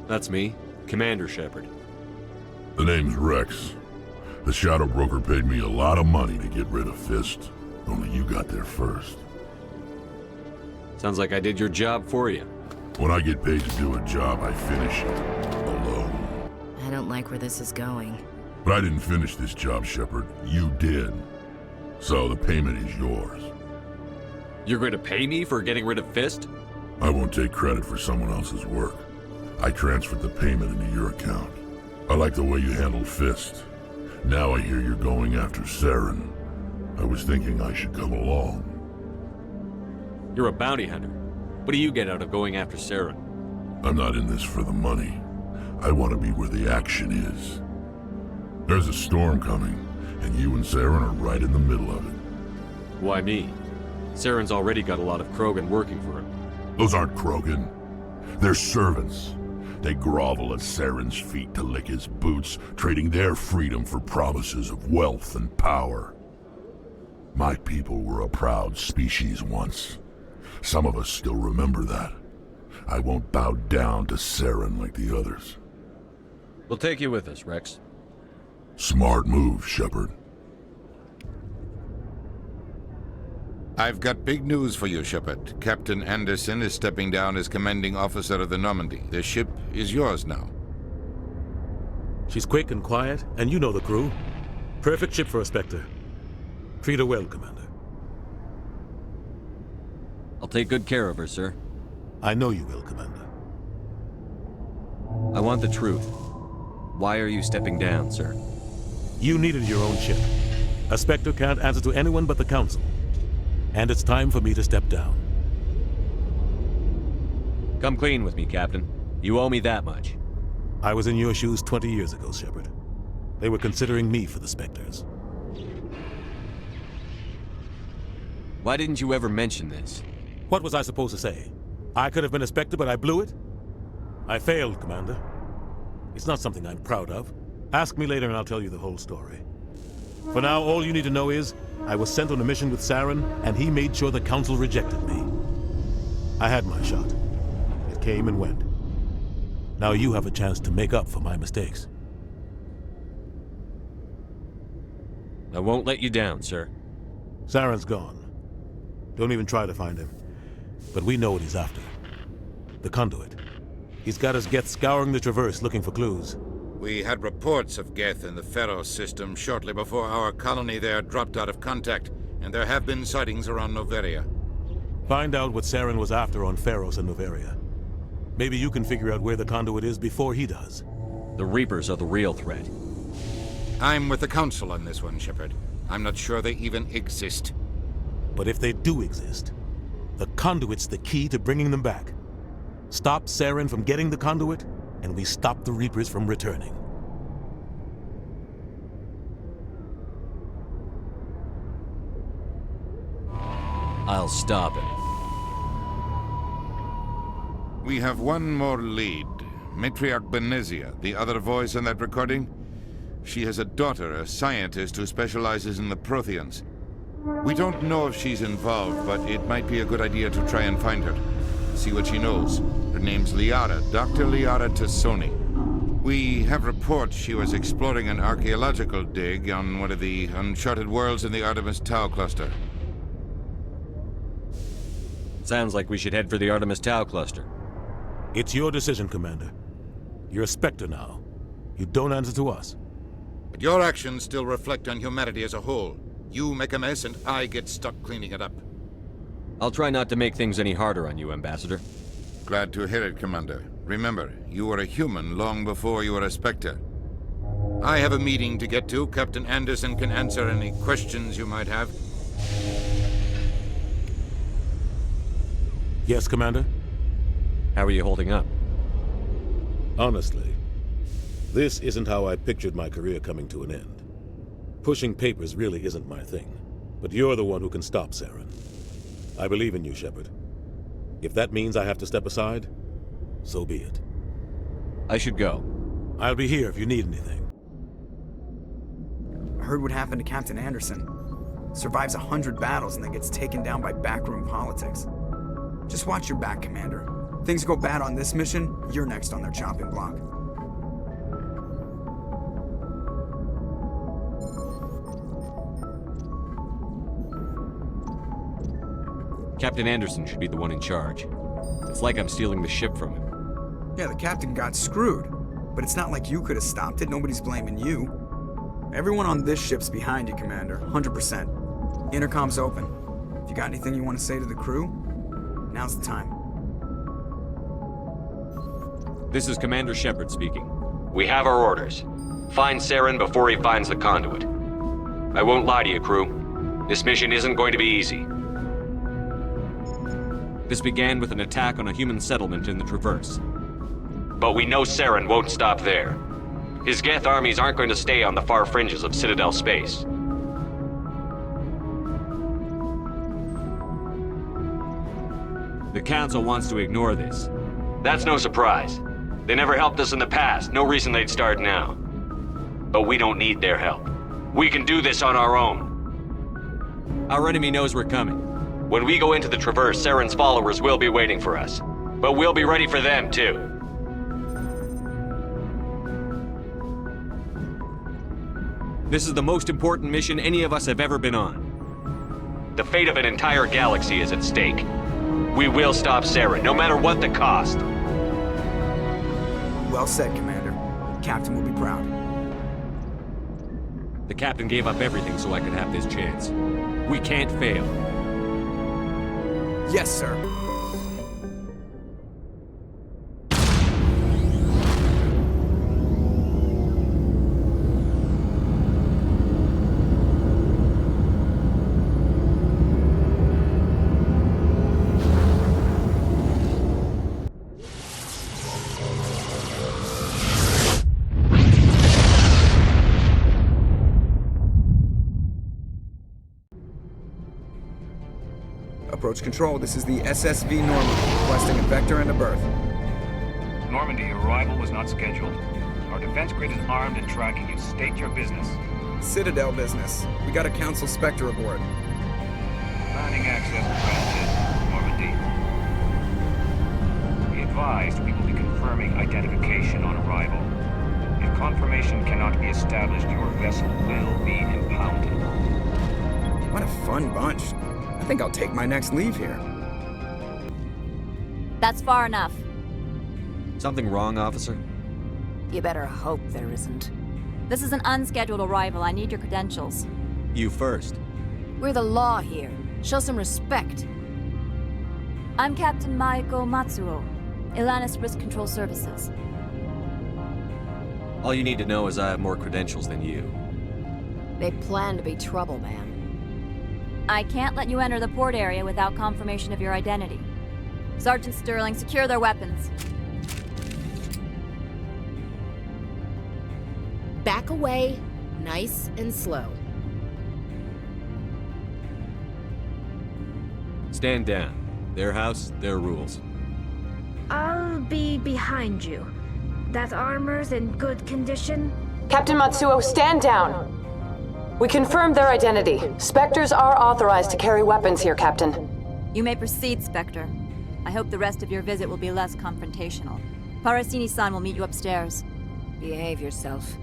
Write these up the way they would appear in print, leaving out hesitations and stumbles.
That's me, Commander Shepard. The name's Rex. The Shadow Broker paid me a lot of money to get rid of Fist. Only you got there first. Sounds like I did your job for you. When I get paid to do a job, I finish it. Alone. I don't like where this is going. But I didn't finish this job, Shepard. You did. So the payment is yours. You're going to pay me for getting rid of Fist? I won't take credit for someone else's work. I transferred the payment into your account. I like the way you handled Fist. Now I hear you're going after Saren. I was thinking I should come along. You're a bounty hunter. What do you get out of going after Saren? I'm not in this for the money. I want to be where the action is. There's a storm coming, and you and Saren are right in the middle of it. Why me? Saren's already got a lot of Krogan working for him. Those aren't Krogan. They're servants. They grovel at Saren's feet to lick his boots, trading their freedom for promises of wealth and power. My people were a proud species once. Some of us still remember that. I won't bow down to Saren like the others. We'll take you with us, Rex. Smart move, Shepard. I've got big news for you, Shepard. Captain Anderson is stepping down as commanding officer of the Normandy. The ship is yours now. She's quick and quiet, and you know the crew. Perfect ship for a Spectre. Treat her well, Commander. I'll take good care of her, sir. I know you will, Commander. I want the truth. Why are you stepping down, sir? You needed your own ship. A Spectre can't answer to anyone but the Council. And it's time for me to step down. Come clean with me, Captain. You owe me that much. I was in your shoes 20 years ago, Shepard. They were considering me for the Spectres. Why didn't you ever mention this? What was I supposed to say? I could have been a Spectre, but I blew it? I failed, Commander. It's not something I'm proud of. Ask me later and I'll tell you the whole story. For now, all you need to know is, I was sent on a mission with Saren, and he made sure the Council rejected me. I had my shot. It came and went. Now you have a chance to make up for my mistakes. I won't let you down, sir. Saren's gone. Don't even try to find him. But we know what he's after. The Conduit. He's got his Geth scouring the Traverse looking for clues. We had reports of Geth in the Pharos system shortly before our colony there dropped out of contact, and there have been sightings around Noveria. Find out what Saren was after on Pharos and Noveria. Maybe you can figure out where the Conduit is before he does. The Reapers are the real threat. I'm with the Council on this one, Shepard. I'm not sure they even exist. But if they do exist, the Conduit's the key to bringing them back. Stop Saren from getting the Conduit, and we stop the Reapers from returning. I'll stop him. We have one more lead. Matriarch Benezia, the other voice in that recording. She has a daughter, a scientist who specializes in the Protheans. We don't know if she's involved, but it might be a good idea to try and find her. See what she knows. Her name's Liara, Dr. Liara Tassoni. We have reports she was exploring an archaeological dig on one of the uncharted worlds in the Artemis Tau cluster. Sounds like we should head for the Artemis Tau cluster. It's your decision, Commander. You're a Spectre now. You don't answer to us. But your actions still reflect on humanity as a whole. You make a mess and I get stuck cleaning it up. I'll try not to make things any harder on you, Ambassador. Glad to hear it, Commander. Remember, you were a human long before you were a Spectre. I have a meeting to get to. Captain Anderson can answer any questions you might have. Yes, Commander? How are you holding up? Honestly, this isn't how I pictured my career coming to an end. Pushing papers really isn't my thing, but you're the one who can stop Saren. I believe in you, Shepard. If that means I have to step aside, so be it. I should go. I'll be here if you need anything. I heard what happened to Captain Anderson. Survives 100 battles and then gets taken down by backroom politics. Just watch your back, Commander. Things go bad on this mission, you're next on their chopping block. Captain Anderson should be the one in charge. It's like I'm stealing the ship from him. Yeah, the captain got screwed. But it's not like you could have stopped it. Nobody's blaming you. Everyone on this ship's behind you, Commander. 100%. Intercom's open. If you got anything you want to say to the crew, now's the time. This is Commander Shepard speaking. We have our orders. Find Saren before he finds the conduit. I won't lie to you, crew. This mission isn't going to be easy. This began with an attack on a human settlement in the Traverse. But we know Saren won't stop there. His Geth armies aren't going to stay on the far fringes of Citadel space. The Council wants to ignore this. That's no surprise. They never helped us in the past, no reason they'd start now. But we don't need their help. We can do this on our own. Our enemy knows we're coming. When we go into the Traverse, Saren's followers will be waiting for us. But we'll be ready for them, too. This is the most important mission any of us have ever been on. The fate of an entire galaxy is at stake. We will stop Saren, no matter what the cost. Well said, Commander. Captain will be proud. The captain gave up everything so I could have this chance. We can't fail. Yes, sir. Approach control, this is the SSV Normandy, requesting a vector and a berth. Normandy, your arrival was not scheduled. Our defense grid is armed and tracking you. State your business. Citadel business. We got a Council Spectre aboard. Planning access granted, Normandy. Be advised, we will be confirming identification on arrival. If confirmation cannot be established, your vessel will be impounded. What a fun bunch. I think I'll take my next leave here. That's far enough. Something wrong, officer? You better hope there isn't. This is an unscheduled arrival. I need your credentials. You first. We're the law here. Show some respect. I'm Captain Maiko Matsuo, Ilanis Risk Control Services. All you need to know is I have more credentials than you. They plan to be trouble, man. I can't let you enter the port area without confirmation of your identity. Sergeant Sterling, secure their weapons. Back away, nice and slow. Stand down. Their house, their rules. I'll be behind you. That armor's in good condition? Captain Matsuo, stand down! We confirmed their identity. Spectres are authorized to carry weapons here, Captain. You may proceed, Spectre. I hope the rest of your visit will be less confrontational. Parasini-san will meet you upstairs. Behave yourself.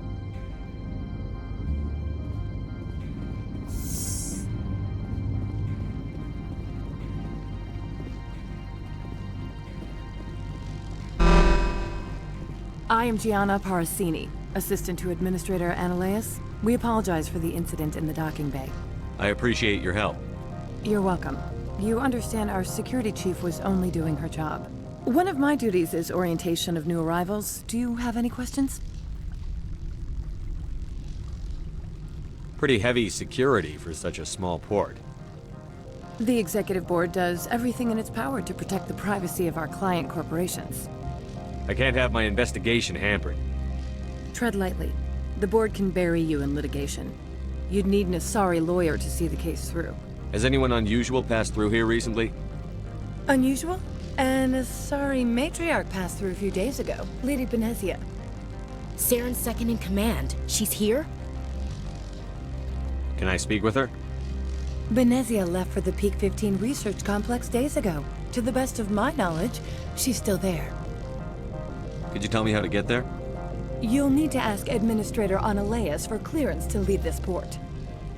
I am Gianna Parasini, assistant to Administrator Ananias. We apologize for the incident in the docking bay. I appreciate your help. You're welcome. You understand our security chief was only doing her job. One of my duties is orientation of new arrivals. Do you have any questions? Pretty heavy security for such a small port. The executive board does everything in its power to protect the privacy of our client corporations. I can't have my investigation hampered. Tread lightly. The board can bury you in litigation. You'd need an Asari lawyer to see the case through. Has anyone unusual passed through here recently? Unusual? An Asari matriarch passed through a few days ago. Lady Benezia. Saren's second in command. She's here? Can I speak with her? Benezia left for the Peak 15 research complex days ago. To the best of my knowledge, she's still there. Could you tell me how to get there? You'll need to ask Administrator Analeas for clearance to leave this port.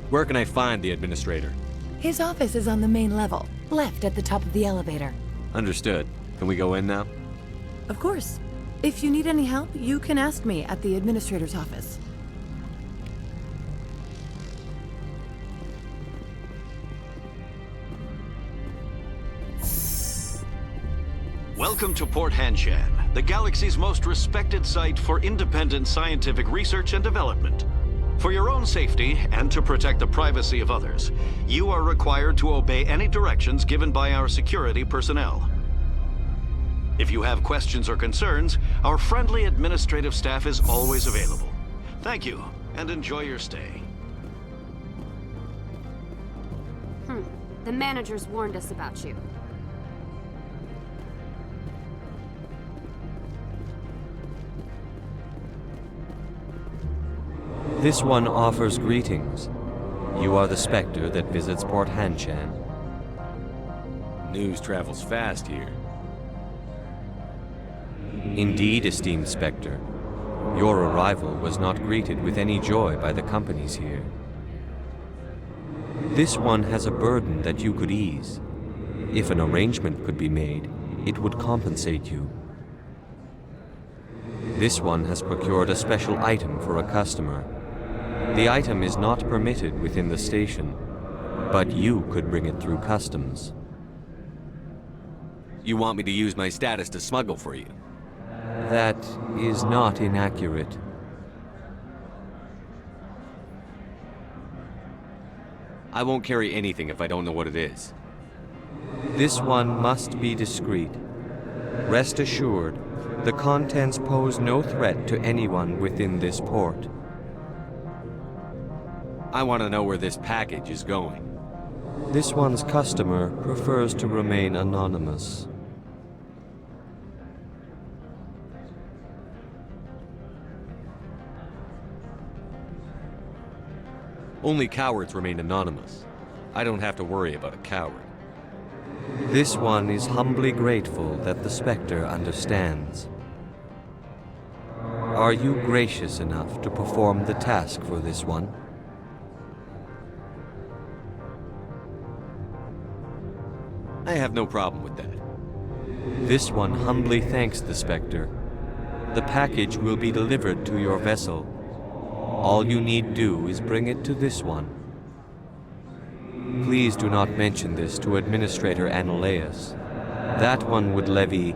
Where can I find the administrator? His office is on the main level, left at the top of the elevator. Understood. Can we go in now? Of course. If you need any help, you can ask me at the Administrator's office. Welcome to Port Hanshan, the galaxy's most respected site for independent scientific research and development. For your own safety and to protect the privacy of others, you are required to obey any directions given by our security personnel. If you have questions or concerns, our friendly administrative staff is always available. Thank you, and enjoy your stay. The managers warned us about you. This one offers greetings. You are the Spectre that visits Port Hanshan. News travels fast here. Indeed, esteemed Spectre. Your arrival was not greeted with any joy by the companies here. This one has a burden that you could ease. If an arrangement could be made, it would compensate you. This one has procured a special item for a customer. The item is not permitted within the station, but you could bring it through customs. You want me to use my status to smuggle for you? That is not inaccurate. I won't carry anything if I don't know what it is. This one must be discreet. Rest assured, the contents pose no threat to anyone within this port. I want to know where this package is going. This one's customer prefers to remain anonymous. Only cowards remain anonymous. I don't have to worry about a coward. This one is humbly grateful that the Spectre understands. Are you gracious enough to perform the task for this one? I have no problem with that. This one humbly thanks the Spectre. The package will be delivered to your vessel. All you need do is bring it to this one. Please do not mention this to Administrator Analeas. That one would levy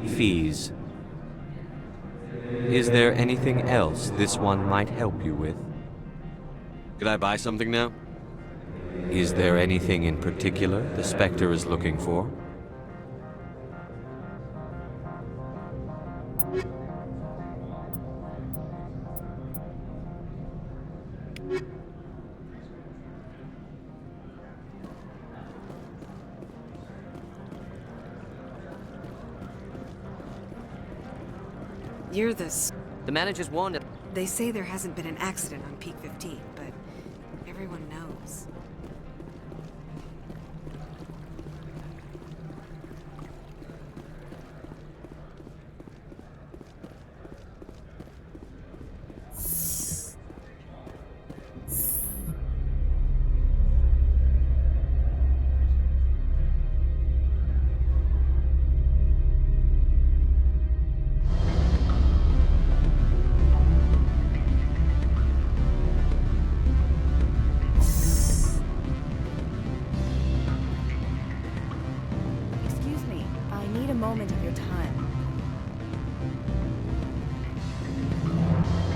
fees. Is there anything else this one might help you with? Could I buy something now? Is there anything in particular the Spectre is looking for? You're this. The managers warned it. They say there hasn't been an accident on Peak 15, but everyone knows.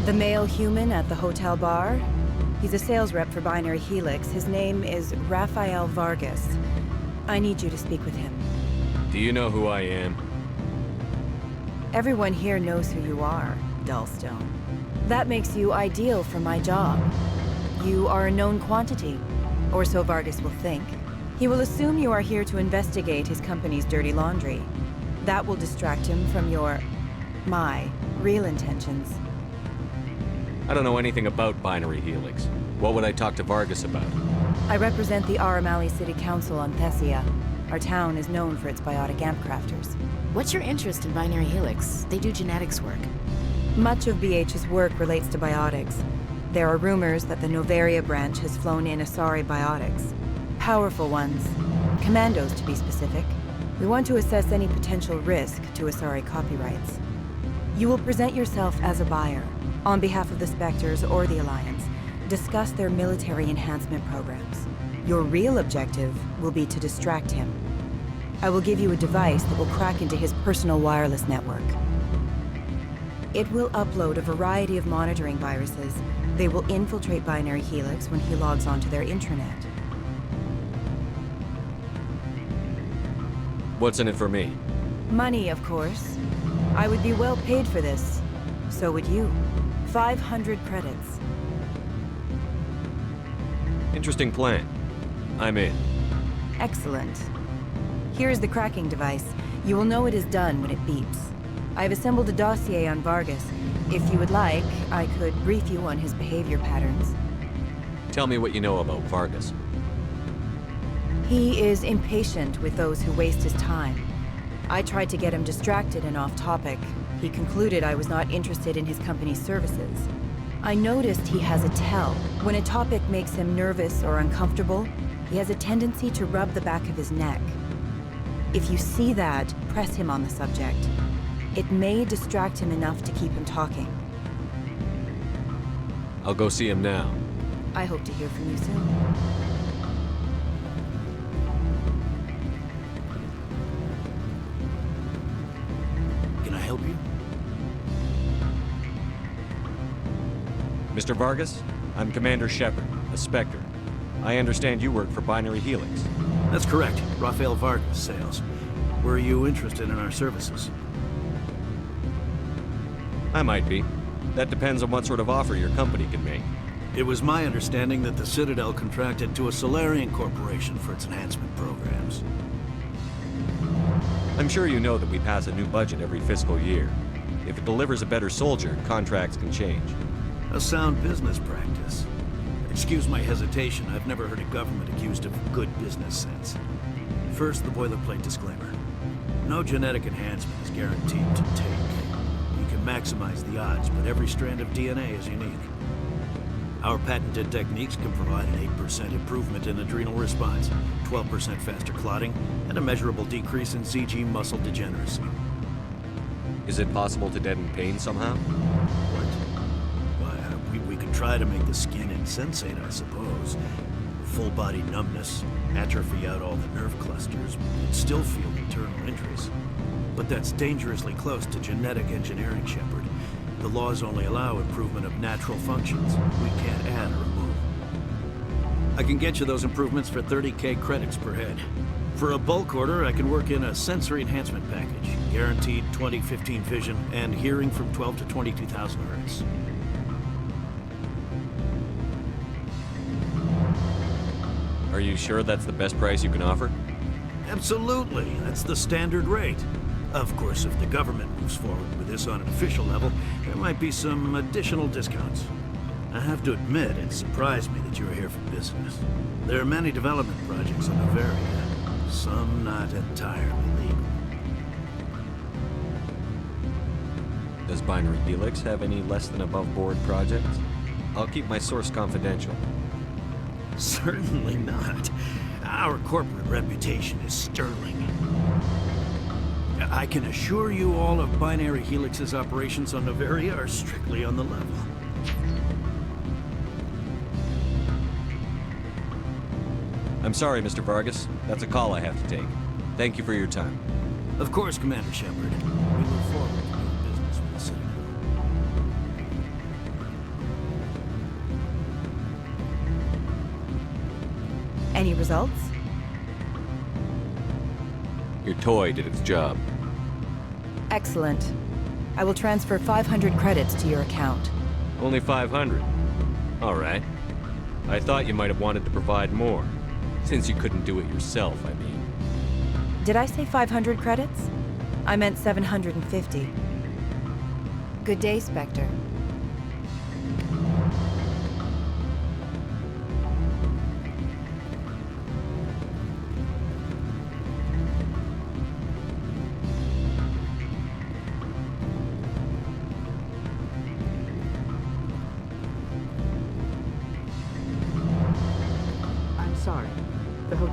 The male human at the hotel bar? He's a sales rep for Binary Helix. His name is Rafael Vargas. I need you to speak with him. Do you know who I am? Everyone here knows who you are, Dullstone. That makes you ideal for my job. You are a known quantity, or so Vargas will think. He will assume you are here to investigate his company's dirty laundry. That will distract him from my real intentions. I don't know anything about Binary Helix. What would I talk to Vargas about? I represent the Aramali City Council on Thessia. Our town is known for its biotic amp crafters. What's your interest in Binary Helix? They do genetics work. Much of BH's work relates to biotics. There are rumors that the Noveria branch has flown in Asari biotics. Powerful ones. Commandos, to be specific. We want to assess any potential risk to Asari copyrights. You will present yourself as a buyer, on behalf of the Spectres or the Alliance. Discuss their military enhancement programs. Your real objective will be to distract him. I will give you a device that will crack into his personal wireless network. It will upload a variety of monitoring viruses. They will infiltrate Binary Helix when he logs onto their intranet. What's in it for me? Money, of course. I would be well paid for this. So would you. 500 credits. Interesting plan. I'm in. Excellent. Here's the cracking device. You will know it is done when it beeps. I've assembled a dossier on Vargas. If you would like, I could brief you on his behavior patterns. Tell me what you know about Vargas. He is impatient with those who waste his time. I tried to get him distracted and off topic. He concluded I was not interested in his company's services. I noticed he has a tell. When a topic makes him nervous or uncomfortable, he has a tendency to rub the back of his neck. If you see that, press him on the subject. It may distract him enough to keep him talking. I'll go see him now. I hope to hear from you soon. Can I help you? Mr. Vargas, I'm Commander Shepard, a Spectre. I understand you work for Binary Helix. That's correct. Rafael Vargas, sales. Were you interested in our services? I might be. That depends on what sort of offer your company can make. It was my understanding that the Citadel contracted to a Solarian corporation for its enhancement programs. I'm sure you know that we pass a new budget every fiscal year. If it delivers a better soldier, contracts can change. A sound business practice. Excuse my hesitation, I've never heard a government accused of good business sense. First, the boilerplate disclaimer. No genetic enhancement is guaranteed to take. You can maximize the odds, but every strand of DNA is unique. Our patented techniques can provide an 8% improvement in adrenal response, 12% faster clotting, and a measurable decrease in CG muscle degeneracy. Is it possible to deaden pain somehow? We could try to make the skin insensate, I suppose. Full body numbness, atrophy out all the nerve clusters, and still feel internal injuries. But that's dangerously close to genetic engineering, Shepard. The laws only allow improvement of natural functions. We can't add or remove. I can get you those improvements for 30K credits per head. For a bulk order, I can work in a sensory enhancement package. Guaranteed 20/15 vision and hearing from 12 to 22,000 hertz. Are you sure that's the best price you can offer? Absolutely. That's the standard rate. Of course, if the government moves forward with this on an official level, there might be some additional discounts. I have to admit, it surprised me that you were here for business. There are many development projects on Noveria, some not entirely legal. Does Binary Helix have any less than above board projects? I'll keep my source confidential. Certainly not. Our corporate reputation is sterling. I can assure you all of Binary Helix's operations on Noveria are strictly on the level. I'm sorry, Mr. Vargas. That's a call I have to take. Thank you for your time. Of course, Commander Shepard. We look forward to doing business with the Citadel. Any results? Your toy did its job. Excellent. I will transfer 500 credits to your account. Only 500. All right. I thought you might have wanted to provide more. Since you couldn't do it yourself, I mean. Did I say 500 credits? I meant 750. Good day, Spectre.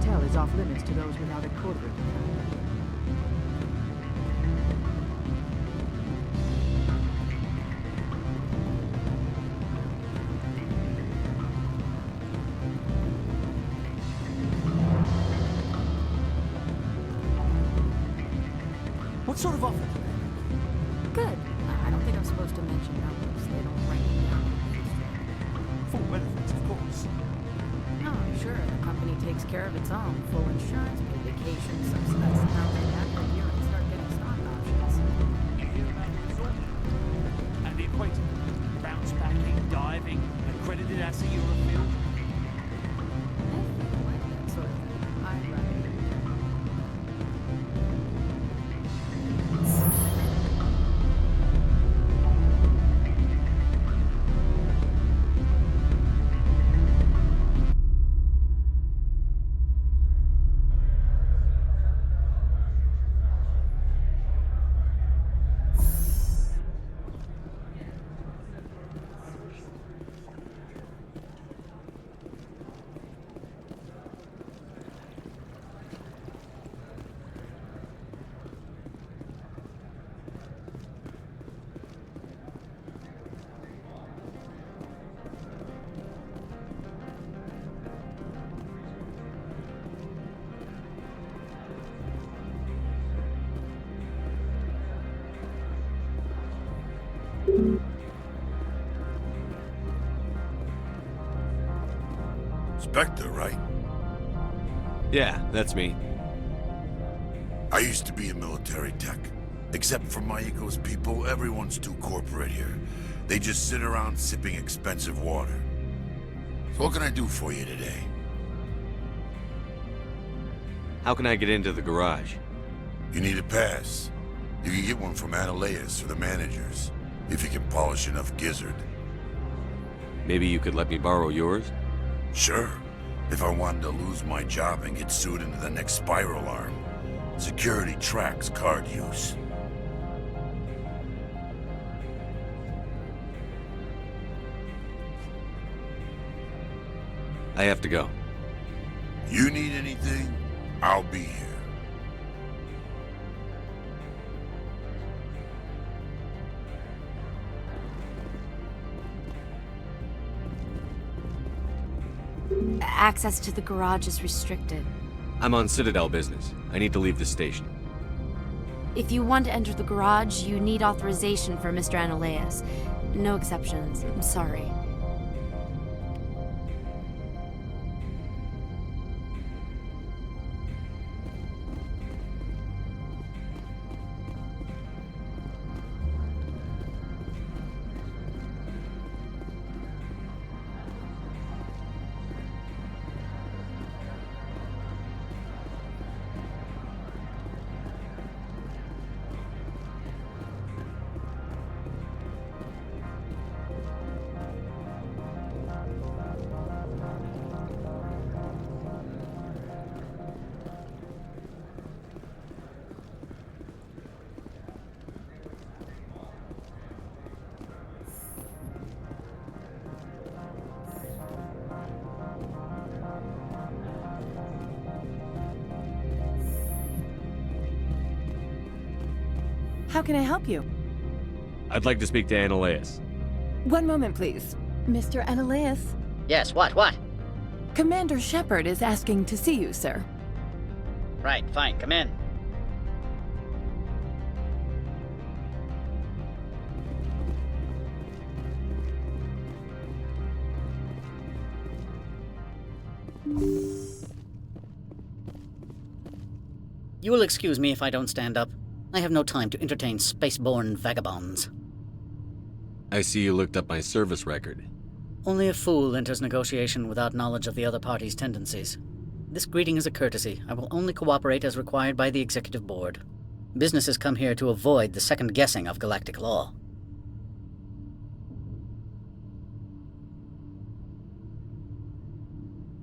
hotel is off limits to those without a code ring. What sort of offer? Good. I don't think I'm supposed to mention numbers. They don't write them down. Full benefits, of course. No, sure. The company takes care of its own. Full insurance, paid vacation, subsidized housing. After a year, I start getting stock options. You hear about the resort? And the equator? Bounce backing, diving, accredited ASA Eurofield? I like that sort of thing. I'd rather. Spectre, right? Yeah, that's me. I used to be a military tech. Except for Maiko's people, everyone's too corporate here. They just sit around sipping expensive water. So what can I do for you today? How can I get into the garage? You need a pass. You can get one from Analeas or the managers, if you can polish enough gizzard. Maybe you could let me borrow yours? Sure. If I wanted to lose my job and get sued into the next spiral arm. Security tracks card use. I have to go. You need anything, I'll be here. Access to the garage is restricted. I'm on Citadel business. I need to leave the station. If you want to enter the garage, you need authorization for Mr. Analeas. No exceptions. I'm sorry. How can I help you? I'd like to speak to Analeas. One moment, please. Mr. Analeas? Yes, what? Commander Shepard is asking to see you, sir. Right, fine, come in. You will excuse me if I don't stand up. I have no time to entertain spaceborne vagabonds. I see you looked up my service record. Only a fool enters negotiation without knowledge of the other party's tendencies. This greeting is a courtesy. I will only cooperate as required by the Executive Board. Businesses come here to avoid the second guessing of galactic law.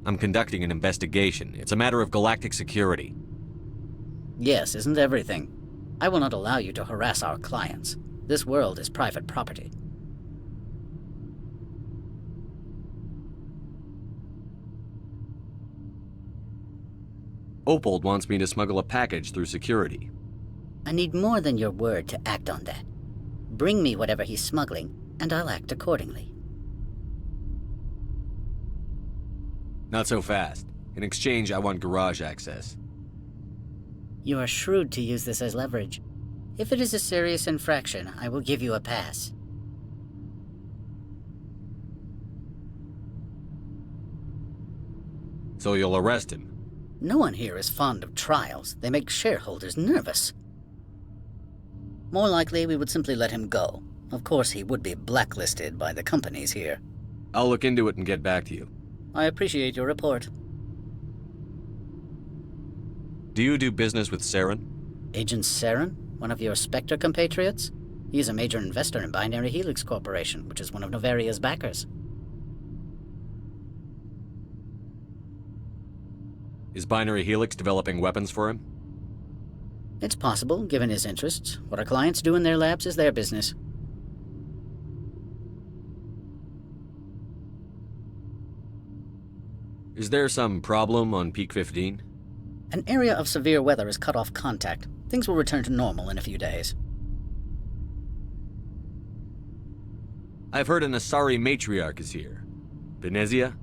I'm conducting an investigation. It's a matter of galactic security. Yes, isn't everything? I will not allow you to harass our clients. This world is private property. Opold wants me to smuggle a package through security. I need more than your word to act on that. Bring me whatever he's smuggling, and I'll act accordingly. Not so fast. In exchange, I want garage access. You are shrewd to use this as leverage. If it is a serious infraction, I will give you a pass. So you'll arrest him? No one here is fond of trials. They make shareholders nervous. More likely, we would simply let him go. Of course, he would be blacklisted by the companies here. I'll look into it and get back to you. I appreciate your report. Do you do business with Saren? Agent Saren? One of your Spectre compatriots? He's a major investor in Binary Helix Corporation, which is one of Novaria's backers. Is Binary Helix developing weapons for him? It's possible, given his interests. What our clients do in their labs is their business. Is there some problem on Peak 15? An area of severe weather has cut off contact. Things will return to normal in a few days. I've heard an Asari matriarch is here. Benezia?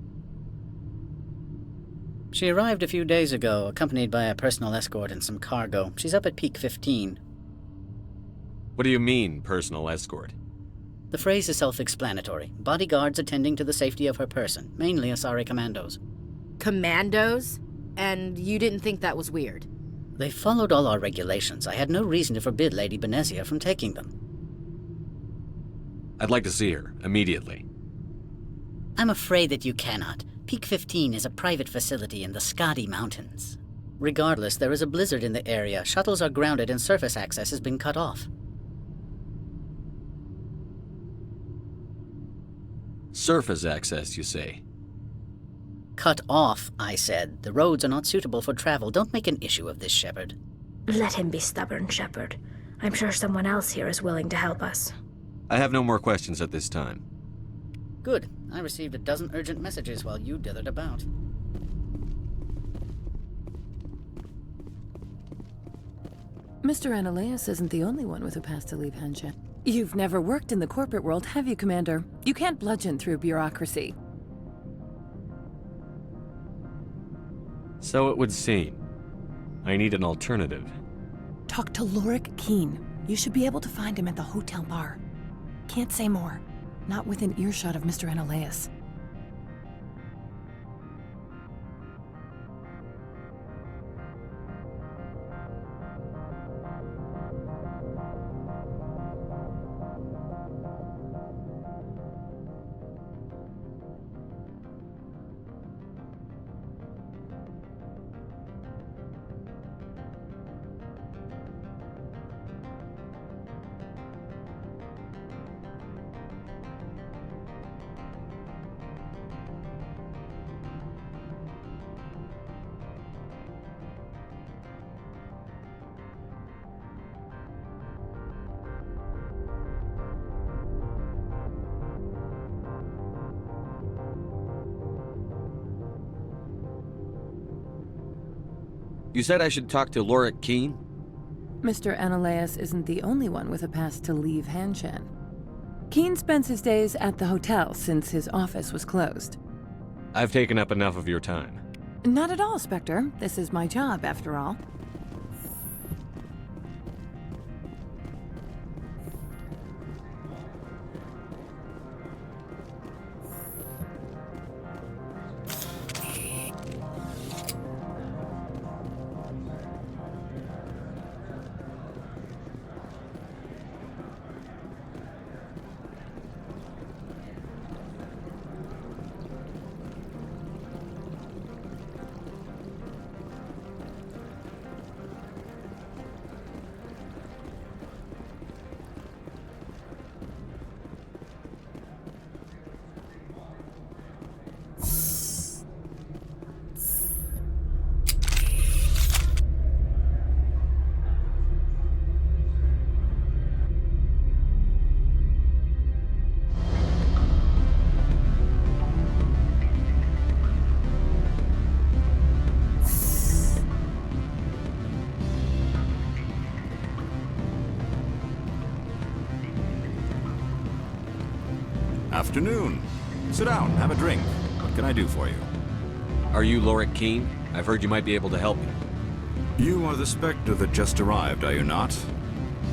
She arrived a few days ago, accompanied by a personal escort and some cargo. She's up at Peak 15. What do you mean, personal escort? The phrase is self-explanatory. Bodyguards attending to the safety of her person, mainly Asari commandos. Commandos? And you didn't think that was weird? They followed all our regulations. I had no reason to forbid Lady Benezia from taking them. I'd like to see her, immediately. I'm afraid that you cannot. Peak 15 is a private facility in the Skadi Mountains. Regardless, there is a blizzard in the area. Shuttles are grounded and surface access has been cut off. Surface access, you say? Cut off, I said. The roads are not suitable for travel. Don't make an issue of this, Shepard. Let him be stubborn, Shepard. I'm sure someone else here is willing to help us. I have no more questions at this time. Good. I received a dozen urgent messages while you dithered about. Mr. Analeas isn't the only one with a pass to leave Hanshan. You've never worked in the corporate world, have you, Commander? You can't bludgeon through bureaucracy. So it would seem. I need an alternative. Talk to Lorik Keen. You should be able to find him at the hotel bar. Can't say more. Not within earshot of Mr. Analeas. You said I should talk to Lorik Keen? Mr. Analeas isn't the only one with a pass to leave Hanshan. Keen spends his days at the hotel since his office was closed. I've taken up enough of your time. Not at all, Spectre. This is my job, after all. Afternoon. Sit down, have a drink. What can I do for you? Are you Lorik Keene? I've heard you might be able to help me. You are the Spectre that just arrived, are you not?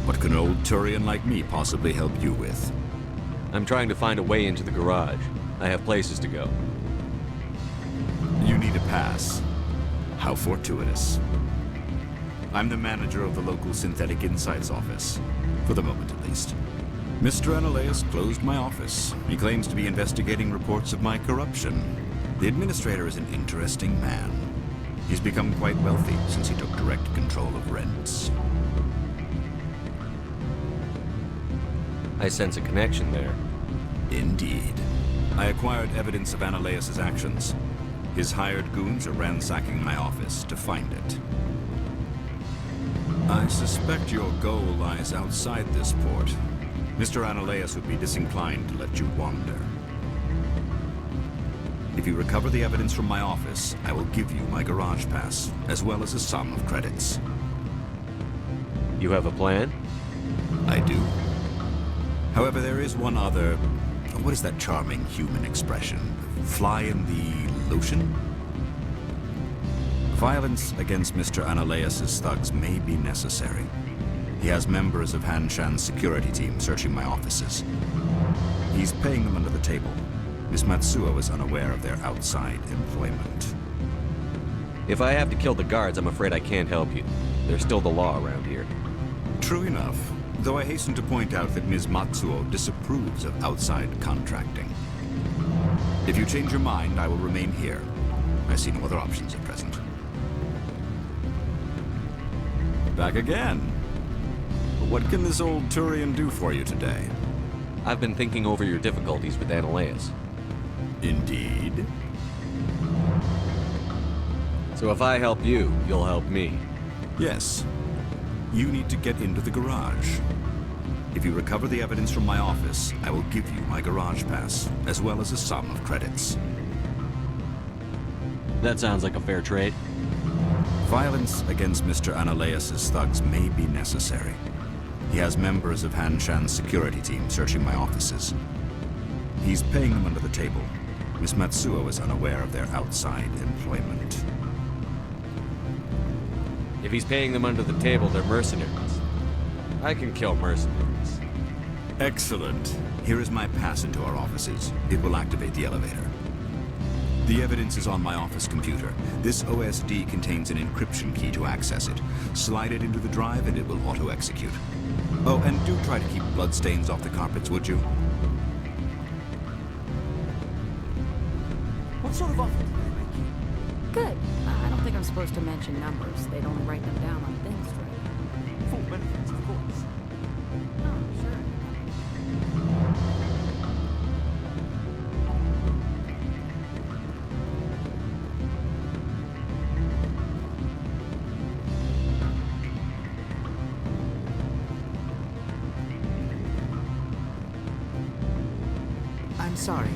What can an old Turian like me possibly help you with? I'm trying to find a way into the garage. I have places to go. You need a pass. How fortuitous. I'm the manager of the local Synthetic Insights office. For the moment, at least. Mr. Analeas closed my office. He claims to be investigating reports of my corruption. The administrator is an interesting man. He's become quite wealthy since he took direct control of rents. I sense a connection there. Indeed. I acquired evidence of Analeas' actions. His hired goons are ransacking my office to find it. I suspect your goal lies outside this port. Mr. Analeas would be disinclined to let you wander. If you recover the evidence from my office, I will give you my garage pass, as well as a sum of credits. You have a plan? I do. However, there is one other... What is that charming human expression? Fly in the lotion? Violence against Mr. Analeas' thugs may be necessary. He has members of Han Shan's security team searching my offices. He's paying them under the table. Miss Matsuo is unaware of their outside employment. If I have to kill the guards, I'm afraid I can't help you. There's still the law around here. True enough, though I hasten to point out that Ms. Matsuo disapproves of outside contracting. If you change your mind, I will remain here. I see no other options at present. Back again. What can this old Turian do for you today? I've been thinking over your difficulties with Analeas. Indeed. So if I help you, you'll help me. Yes. You need to get into the garage. If you recover the evidence from my office, I will give you my garage pass, as well as a sum of credits. That sounds like a fair trade. Violence against Mr. Analeas' thugs may be necessary. He has members of Han Shan's security team searching my offices. He's paying them under the table. Miss Matsuo is unaware of their outside employment. If he's paying them under the table, they're mercenaries. I can kill mercenaries. Excellent. Here is my pass into our offices. It will activate the elevator. The evidence is on my office computer. This OSD contains an encryption key to access it. Slide it into the drive and it will auto-execute. Oh, and do try to keep bloodstains off the carpets, would you? What sort of offer did they make you? Good. I don't think I'm supposed to mention numbers. They'd only write them down on things, right? Full benefits, of course. Oh, sure. I'm sorry.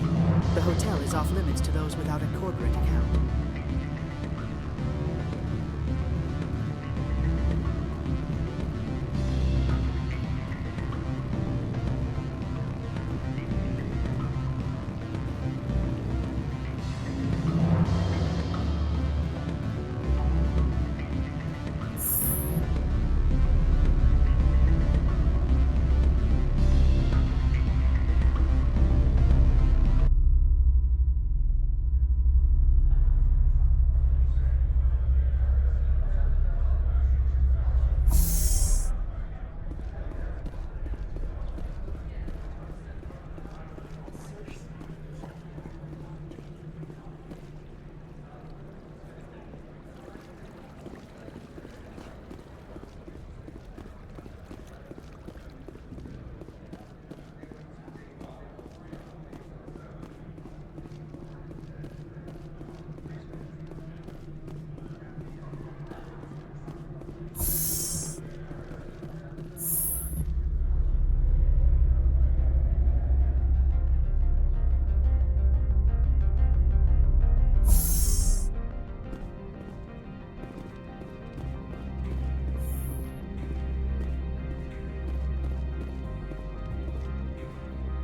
The hotel is off limits to those without a corporate account.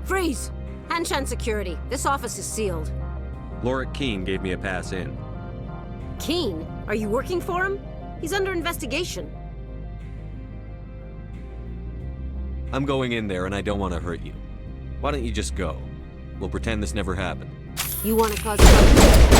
Freeze! Hanshan Security. This office is sealed. Lorik Keene gave me a pass in. Keene? Are you working for him? He's under investigation. I'm going in there and I don't want to hurt you. Why don't you just go? We'll pretend this never happened. You want to cause trouble?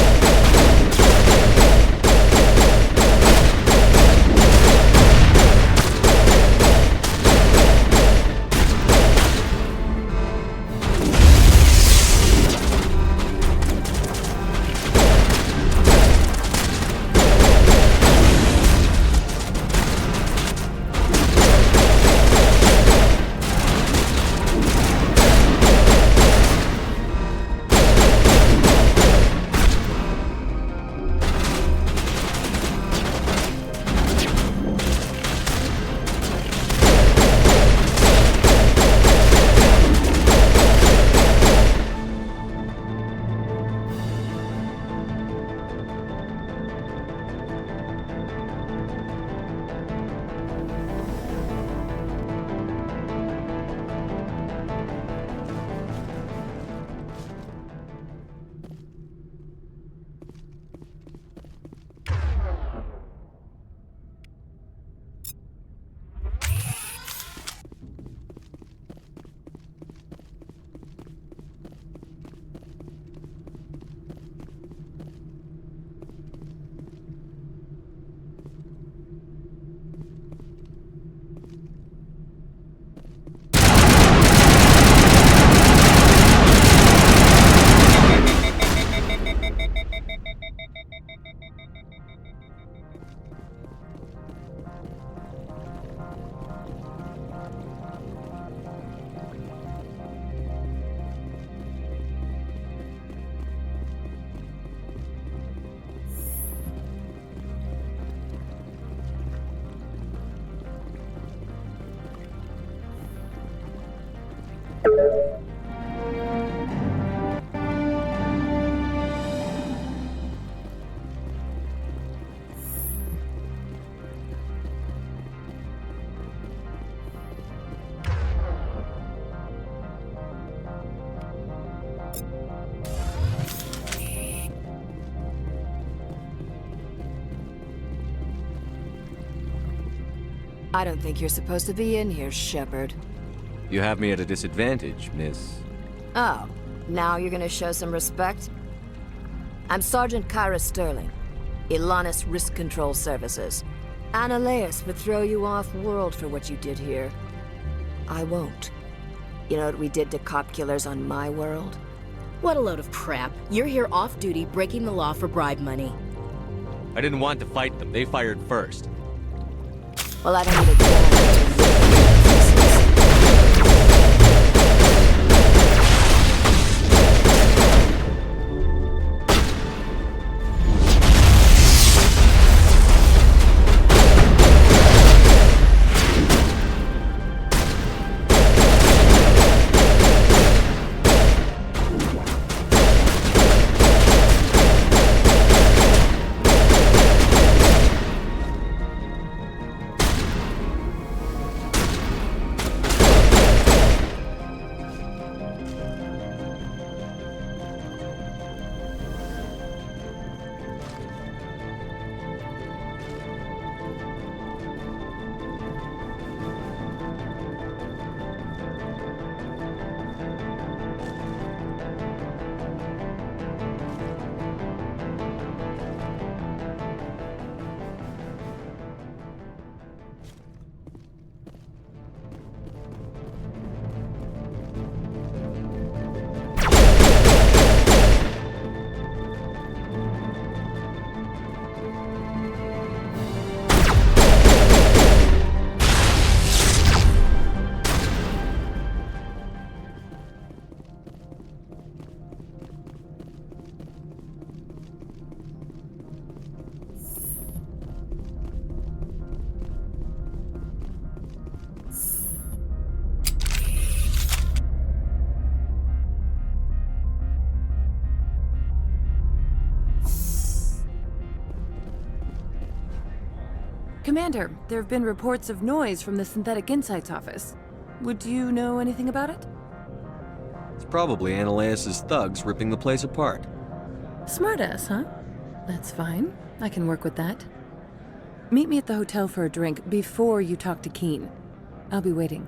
I don't think you're supposed to be in here, Shepard. You have me at a disadvantage, miss. Oh, now you're gonna show some respect? I'm Sergeant Kyra Sterling, Ilanis Risk Control Services. Analeas would throw you off-world for what you did here. I won't. You know what we did to cop killers on my world? What a load of crap. You're here off-duty, breaking the law for bribe money. I didn't want to fight them. They fired first. Well, I don't need a gun. Commander, there have been reports of noise from the Synthetic Insights office. Would you know anything about it? It's probably Ananias' thugs ripping the place apart. Smartass, huh? That's fine. I can work with that. Meet me at the hotel for a drink before you talk to Keen. I'll be waiting.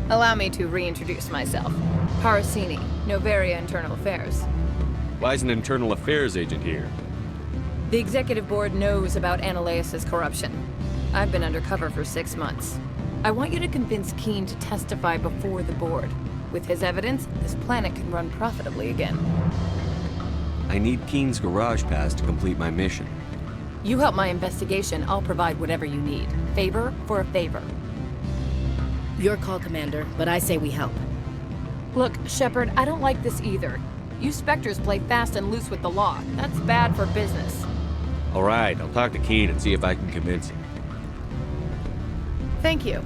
Allow me to reintroduce myself. Parasini, Novaria Internal Affairs. Why is an internal affairs agent here? The executive board knows about Ananias' corruption. I've been undercover for 6 months. I want you to convince Keen to testify before the board. With his evidence, this planet can run profitably again. I need Keen's garage pass to complete my mission. You help my investigation, I'll provide whatever you need. Favor for a favor. Your call, Commander, but I say we help. Look, Shepard, I don't like this either. You Spectres play fast and loose with the law. That's bad for business. All right, I'll talk to Keen and see if I can convince him. Thank you.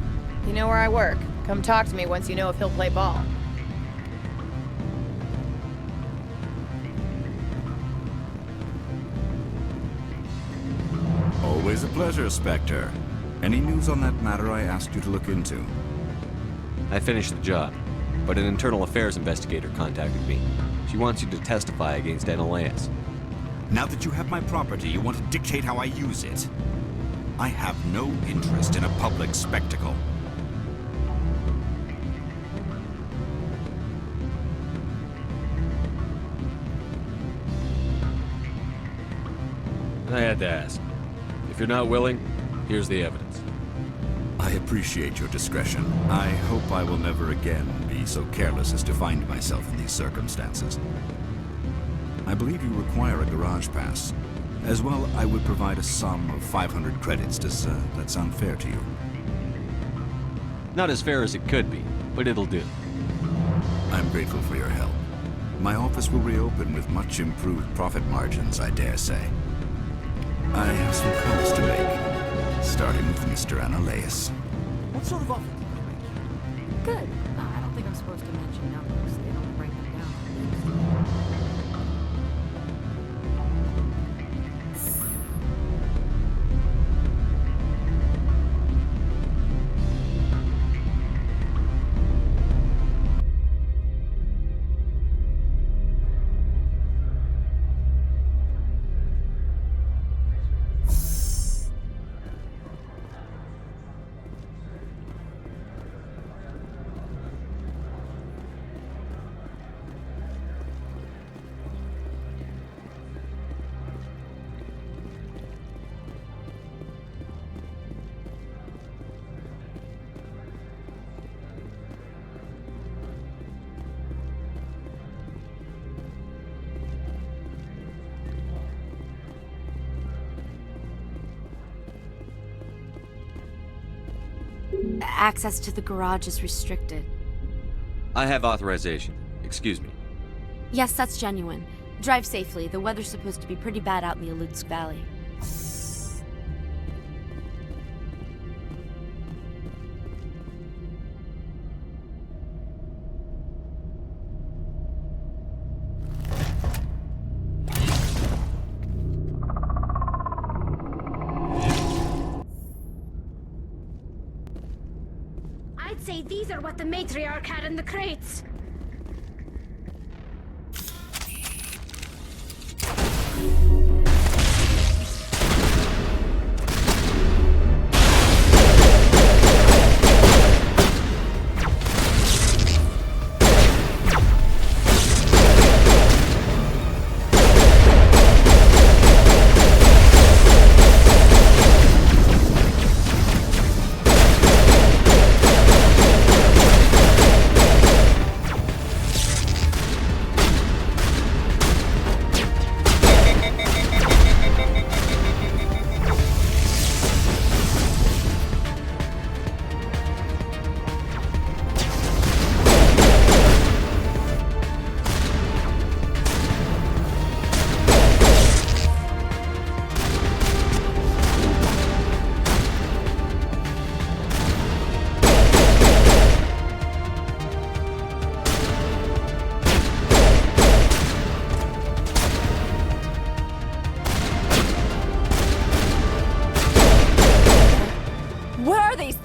You know where I work. Come talk to me once you know if he'll play ball. Always a pleasure, Spectre. Any news on that matter I asked you to look into? I finished the job, but an internal affairs investigator contacted me. She wants you to testify against Ananias. Now that you have my property, you want to dictate how I use it. I have no interest in a public spectacle. I had to ask. If you're not willing, here's the evidence. I appreciate your discretion. I hope I will never again be so careless as to find myself in these circumstances. I believe you require a garage pass. As well, I would provide a sum of 500 credits. Does that sound fair to you? Not as fair as it could be, but it'll do. I'm grateful for your help. My office will reopen with much improved profit margins, I dare say. I have some calls to make, starting with Mr. Ananias. What sort of offer did they make? Good. I don't think I'm supposed to mention numbers. They don't break them down on things. Access to the garage is restricted. I have authorization. Excuse me. Yes, that's genuine. Drive safely. The weather's supposed to be pretty bad out in the Alutsk Valley. I'd say these are what the matriarch had in the crates.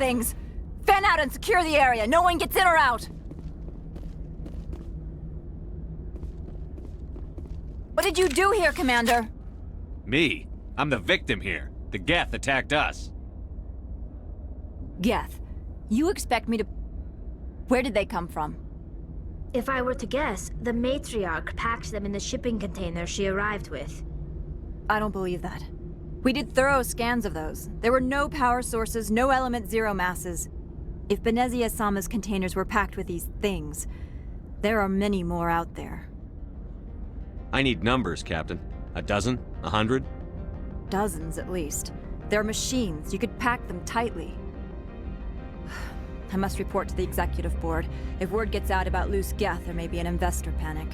things! Fan out and secure the area. No one gets in or out. What did you do here, Commander? Me? I'm the victim here. The Geth attacked us. Geth, you expect me to... Where did they come from? If I were to guess, the matriarch packed them in the shipping container she arrived with. I don't believe that. We did thorough scans of those. There were no power sources, no element zero masses. If Benezia Sama's containers were packed with these things, there are many more out there. I need numbers, Captain. A dozen? 100? Dozens, at least. They're machines. You could pack them tightly. I must report to the Executive Board. If word gets out about loose Geth, there may be an investor panic.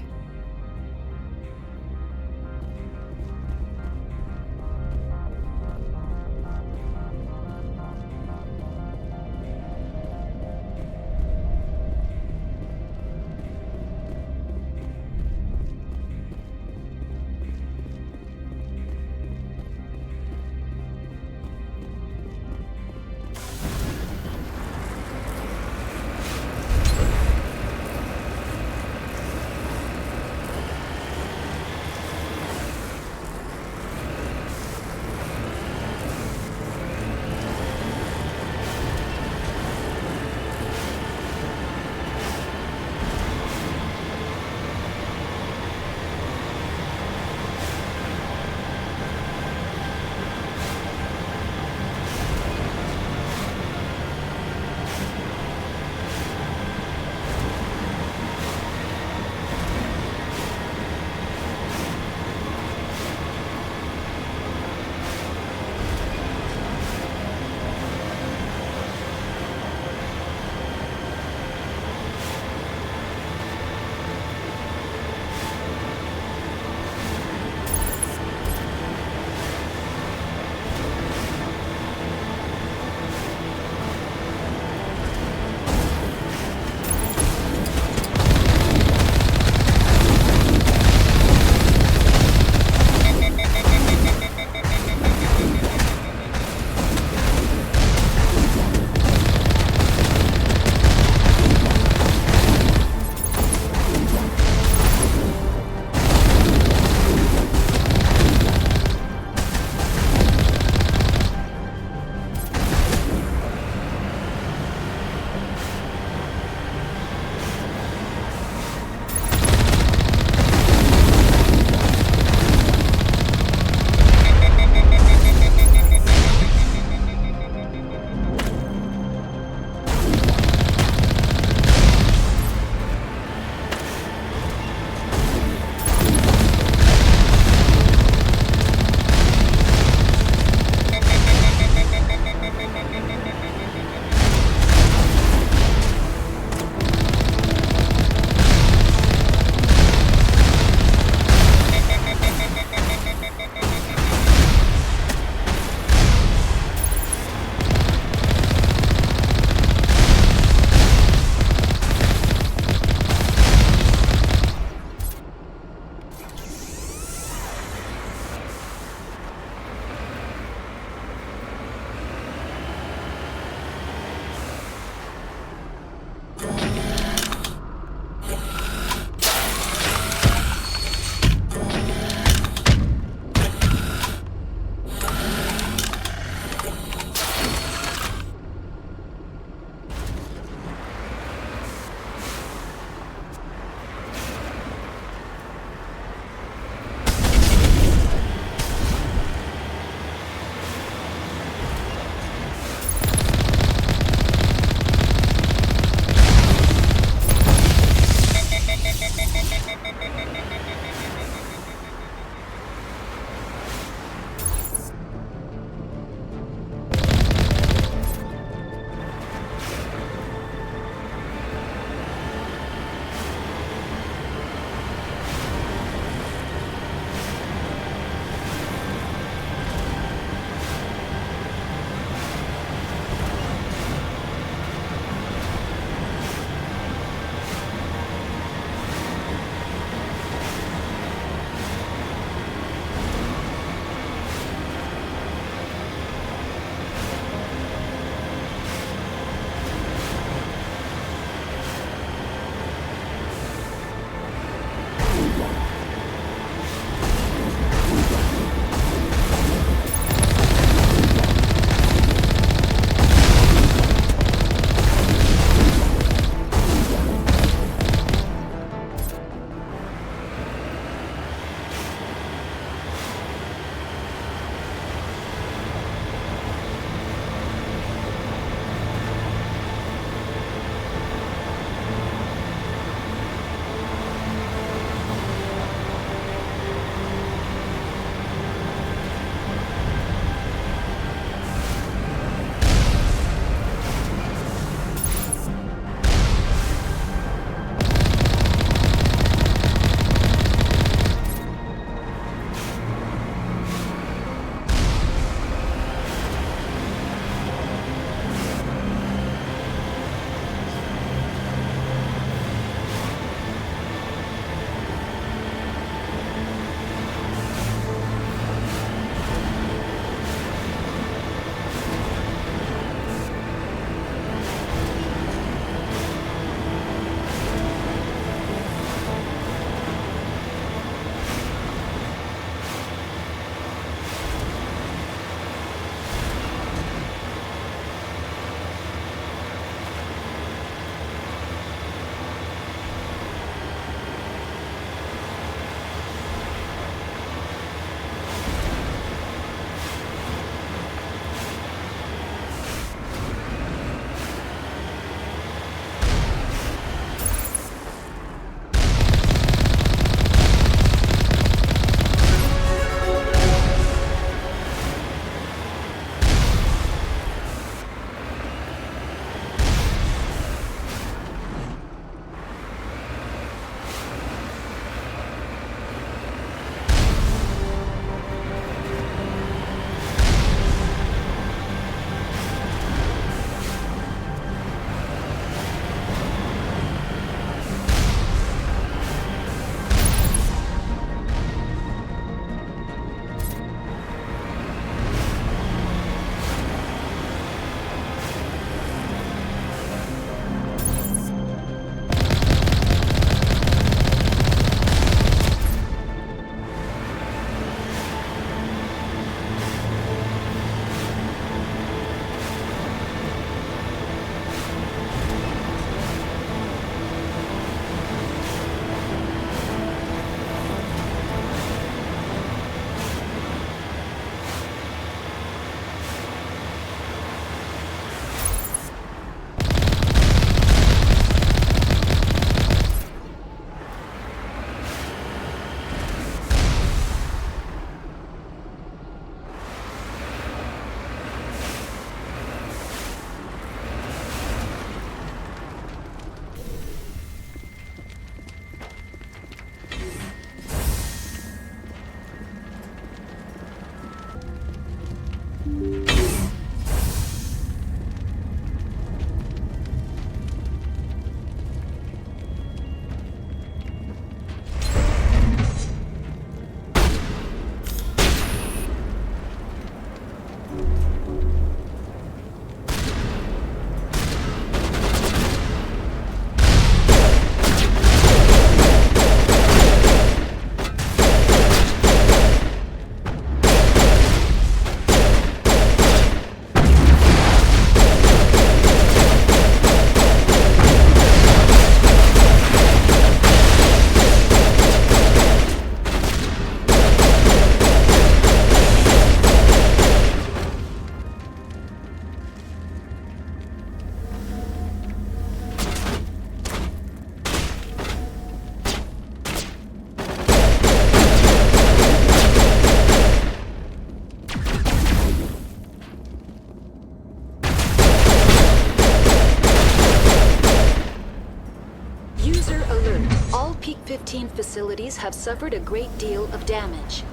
facilities have suffered a great deal of damage.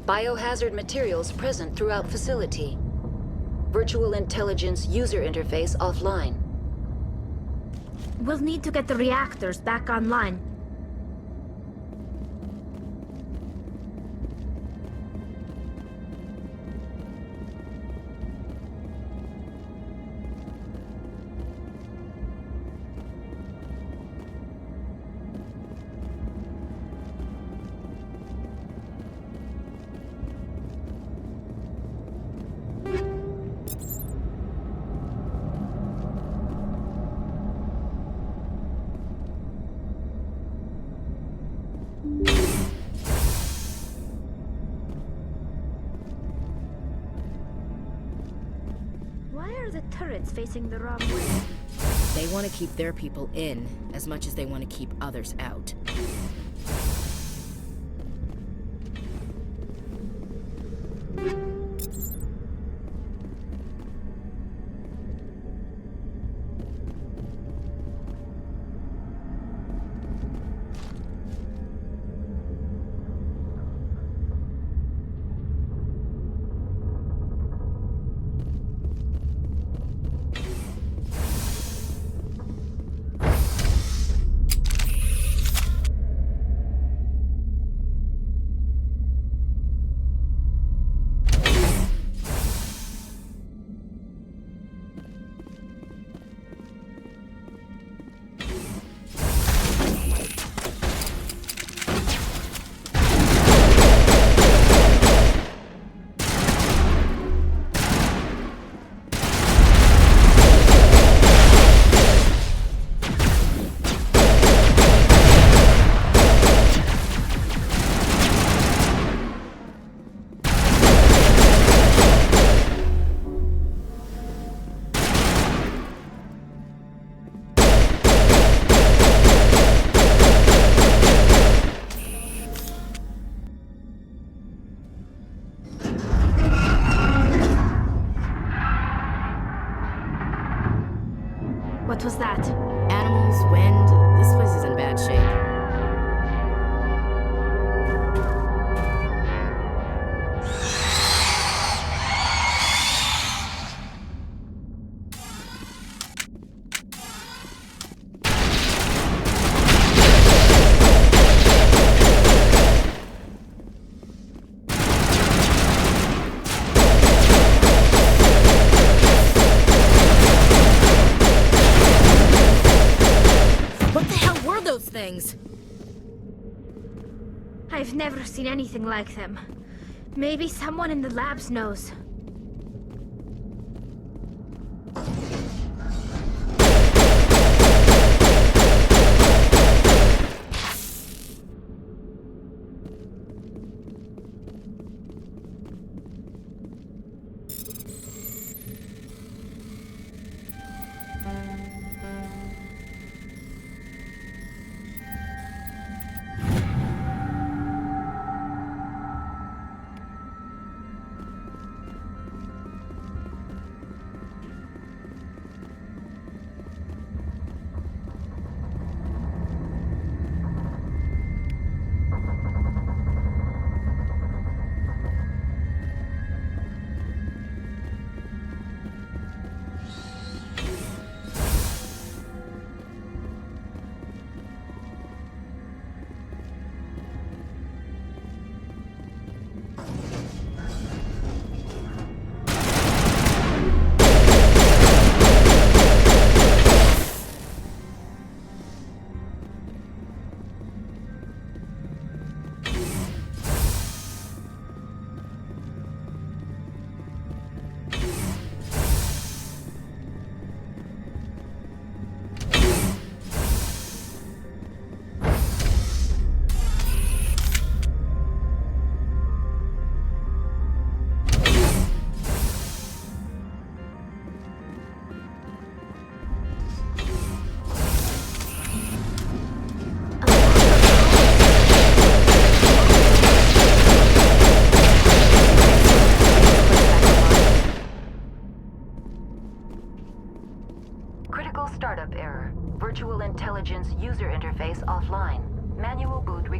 Biohazard materials present throughout facility. Virtual intelligence user interface offline. We'll need to get the reactors back online. Why are the turrets facing the wrong way? They want to keep their people in as much as they want to keep others out. What was that? Animals, wind. This place is in bad shape. Things. I've never seen anything like them. Maybe someone in the labs knows.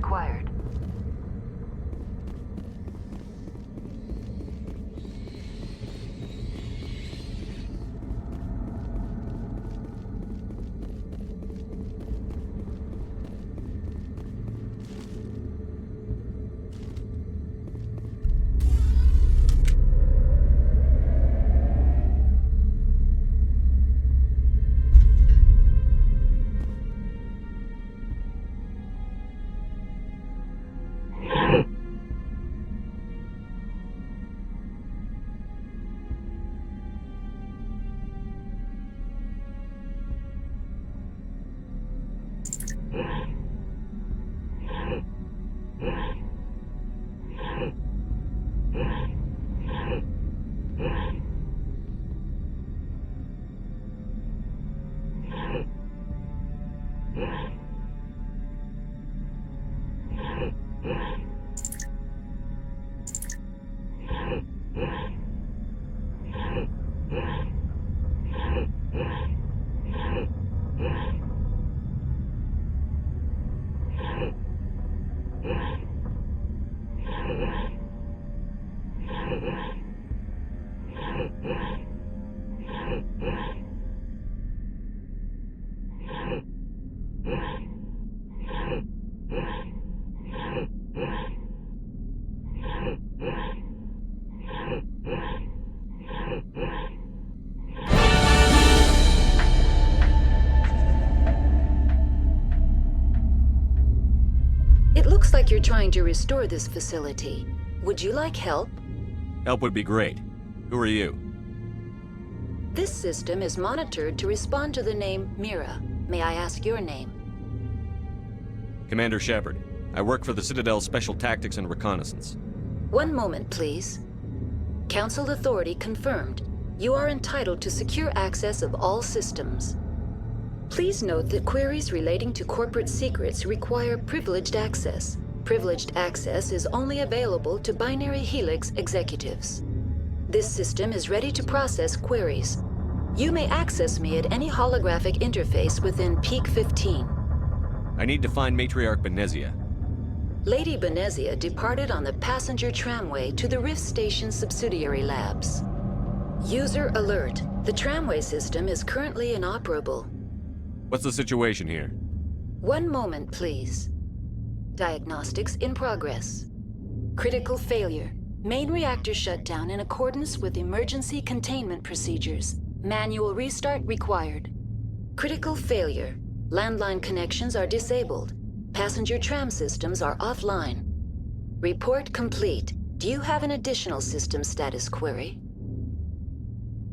required. It looks like you're trying to restore this facility. Would you like help? Help would be great. Who are you? This system is monitored to respond to the name Mira. May I ask your name? Commander Shepard. I work for the Citadel Special Tactics and Reconnaissance. One moment, please. Council authority confirmed. You are entitled to secure access of all systems. Please note that queries relating to corporate secrets require privileged access. Privileged access is only available to Binary Helix executives. This system is ready to process queries. You may access me at any holographic interface within Peak 15. I need to find Matriarch Benezia. Lady Benezia departed on the passenger tramway to the Rift Station subsidiary labs. User alert. The tramway system is currently inoperable. What's the situation here? One moment, please. Diagnostics in progress. Critical failure. Main reactor shut down in accordance with emergency containment procedures. Manual restart required. Critical failure. Landline connections are disabled. Passenger tram systems are offline. Report complete. Do you have an additional system status query?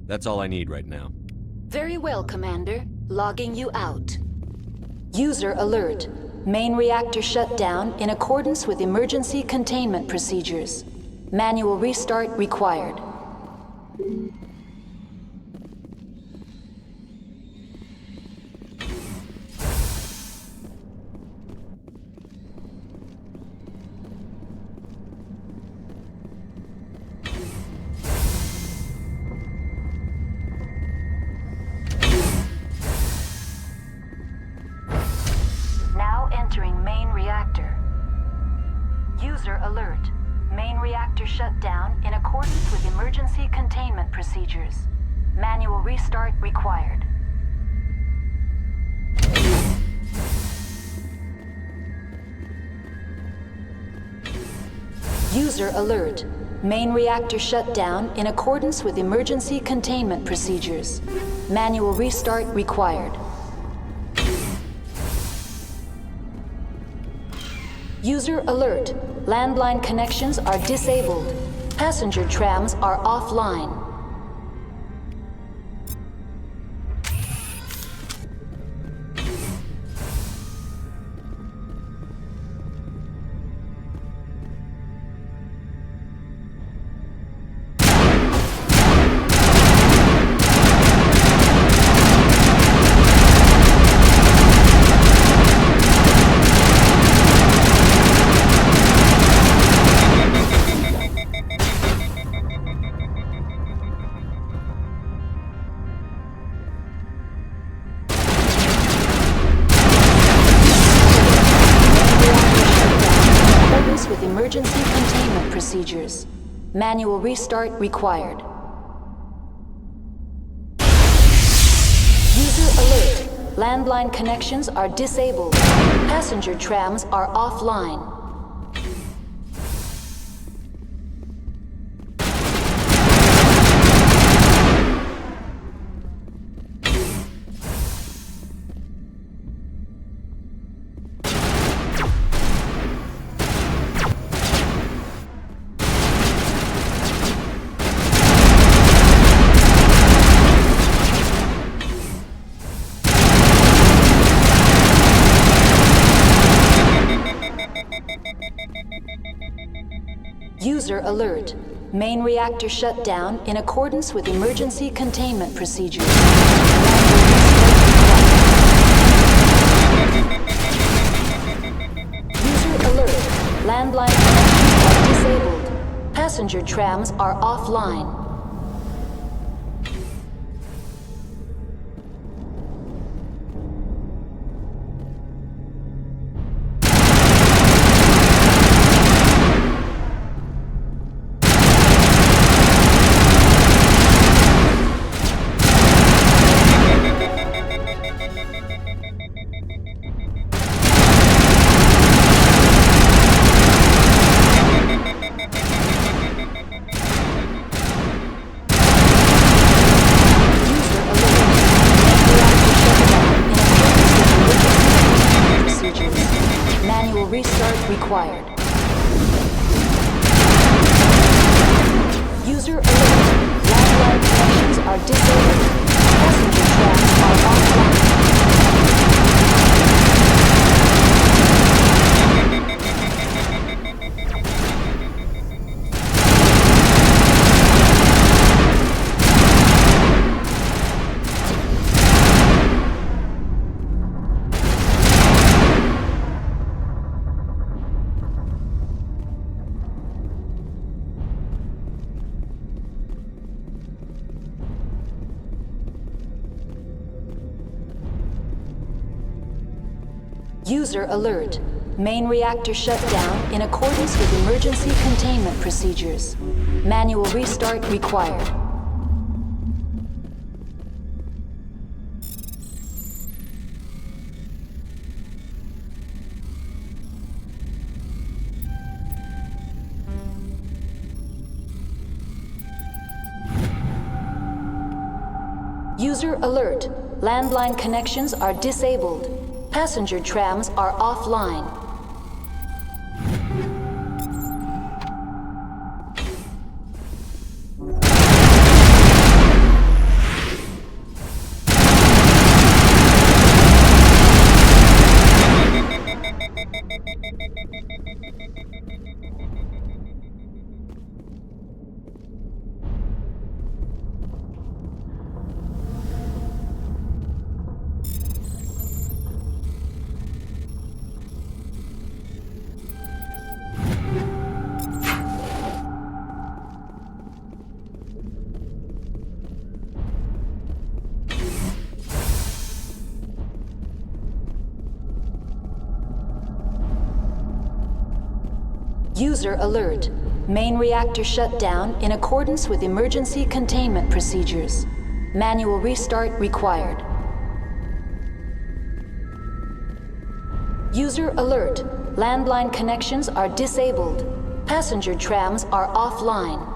That's all I need right now. Very well, Commander. Logging you out. User alert. Main reactor shut down in accordance with emergency containment procedures. Manual restart required. Now entering main reactor. User alert. Main reactor shut down in accordance with emergency containment procedures. Manual restart required. User alert. Main reactor shut down in accordance with emergency containment procedures. Manual restart required. User alert. Landline connections are disabled. Passenger trams are offline. emergency containment procedures. Manual restart required. User alert. Landline connections are disabled. Passenger trams are offline. User alert. Main reactor shut down in accordance with emergency containment procedures. User alert. Landline connections are disabled. Passenger trams are offline. Restart required. User alert. Landline connections are disabled. Passenger trams are offline. User alert. Main reactor shut down in accordance with emergency containment procedures. Manual restart required. User alert. Landline connections are disabled. Passenger trams are offline. User alert. Main reactor shut down in accordance with emergency containment procedures. Manual restart required. User alert. Landline connections are disabled. Passenger trams are offline.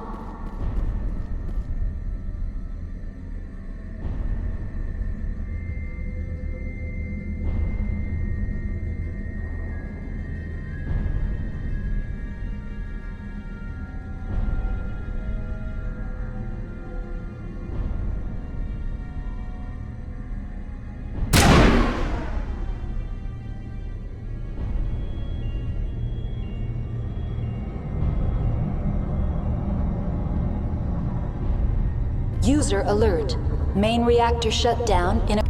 User alert. Main reactor shut down in a...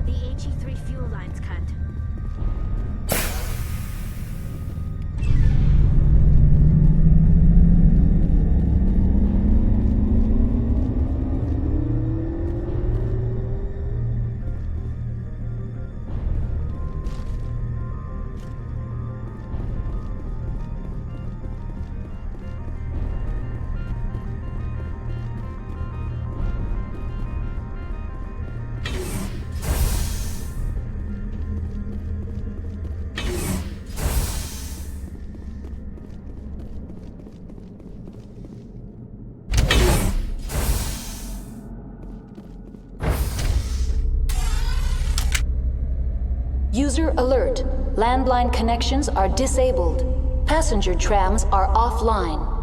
The HE3 fuel line's cut. User alert. Landline connections are disabled. Passenger trams are offline.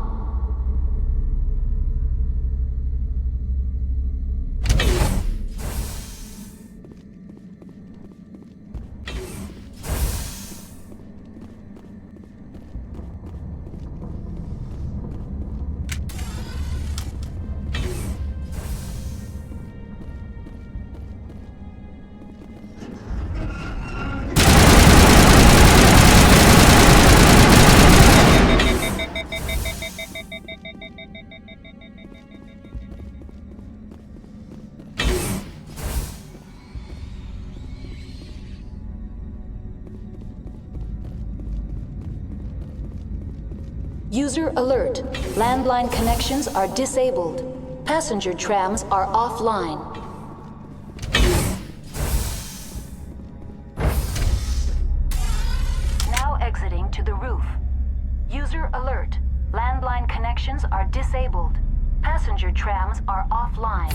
User alert. Landline connections are disabled. Passenger trams are offline. Now exiting to the roof. User alert. Landline connections are disabled. Passenger trams are offline.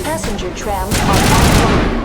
Passenger trams are offline.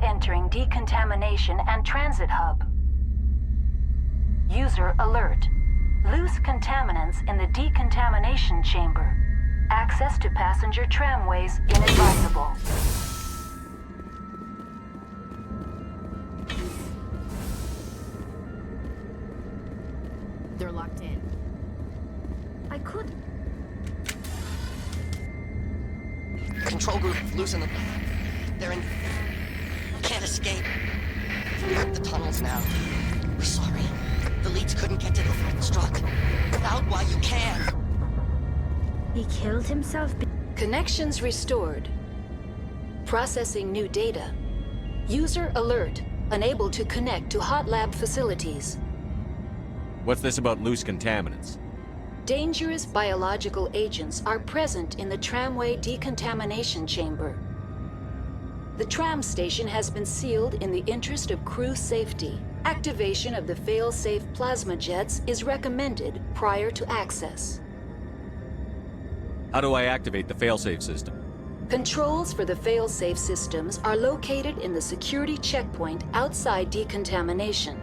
Entering decontamination and transit hub. User alert. Loose contaminants in the decontamination chamber. Access to passenger tramways inadvisable. They're locked in. I could. Control group, loosen them. They're in. Can't escape. Mark the tunnels now. We're sorry. The leads couldn't get to the threat struck. Out while you can. He killed himself. Connections restored. Processing new data. User alert. Unable to connect to hot lab facilities. What's this about loose contaminants? Dangerous biological agents are present in the tramway decontamination chamber. The tram station has been sealed in the interest of crew safety. Activation of the fail-safe plasma jets is recommended prior to access. How do I activate the failsafe system? Controls for the fail-safe systems are located in the security checkpoint outside decontamination.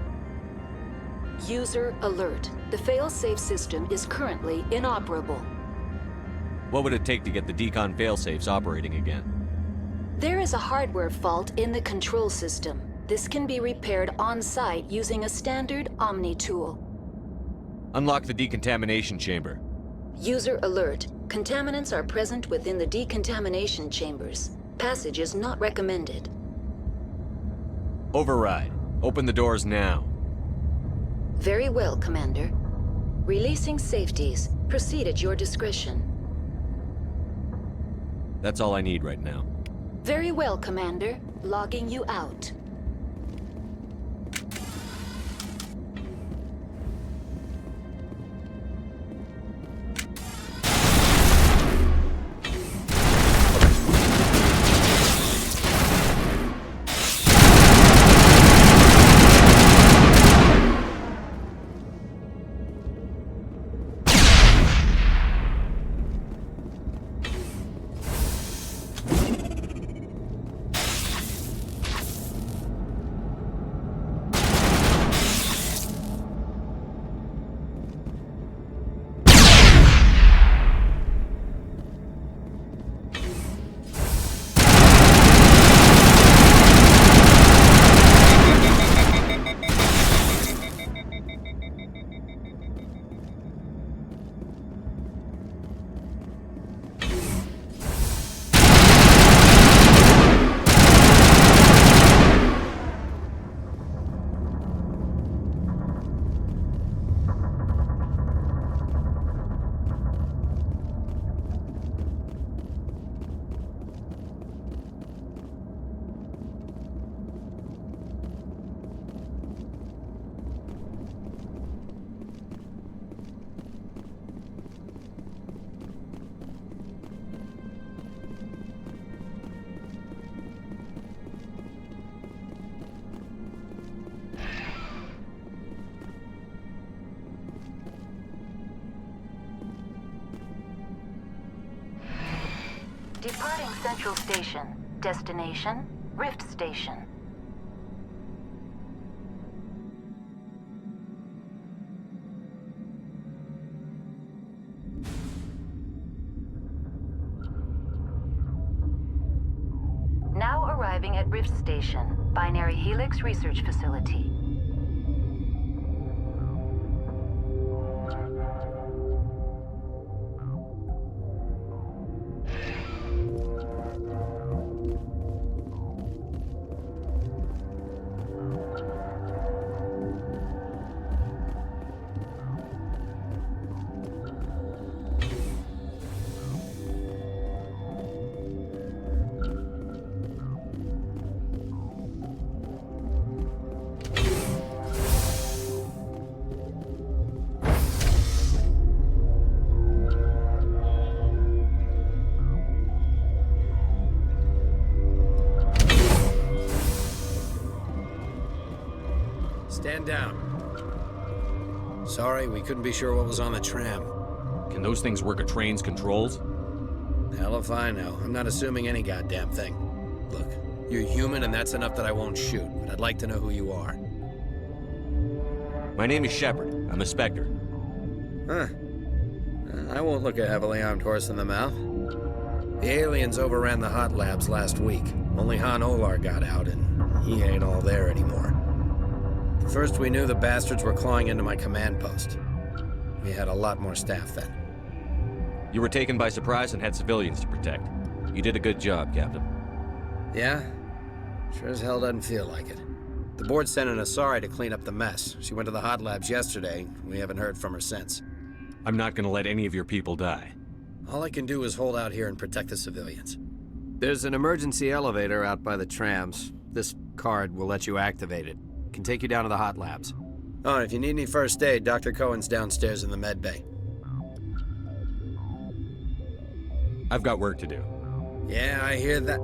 User alert. The fail-safe system is currently inoperable. What would it take to get the decon failsafes operating again? There is a hardware fault in the control system. This can be repaired on-site using a standard Omni tool. Unlock the decontamination chamber. User alert. Contaminants are present within the decontamination chambers. Passage is not recommended. Override. Open the doors now. Very well, Commander. Releasing safeties. Proceed at your discretion. That's all I need right now. Very well, Commander. Logging you out. Departing Central Station. Destination, Rift Station. Now arriving at Rift Station, Binary Helix Research Facility. Stand down. Sorry, we couldn't be sure what was on the tram. Can those things work a train's controls? Hell if I know. I'm not assuming any goddamn thing. Look, you're human and that's enough that I won't shoot, but I'd like to know who you are. My name is Shepard. I'm a Spectre. Huh. I won't look a heavily armed horse in the mouth. The aliens overran the hot labs last week. Only Han Olar got out, and he ain't all there anymore. First we knew the bastards were clawing into my command post. We had a lot more staff then. You were taken by surprise and had civilians to protect. You did a good job, Captain. Yeah? Sure as hell doesn't feel like it. The board sent an Asari to clean up the mess. She went to the hot labs yesterday. We haven't heard from her since. I'm not gonna let any of your people die. All I can do is hold out here and protect the civilians. There's an emergency elevator out by the trams. This card will let you activate it. Can take you down to the hot labs. Oh, and if you need any first aid, Dr. Cohen's downstairs in the med bay. I've got work to do. Yeah, I hear that.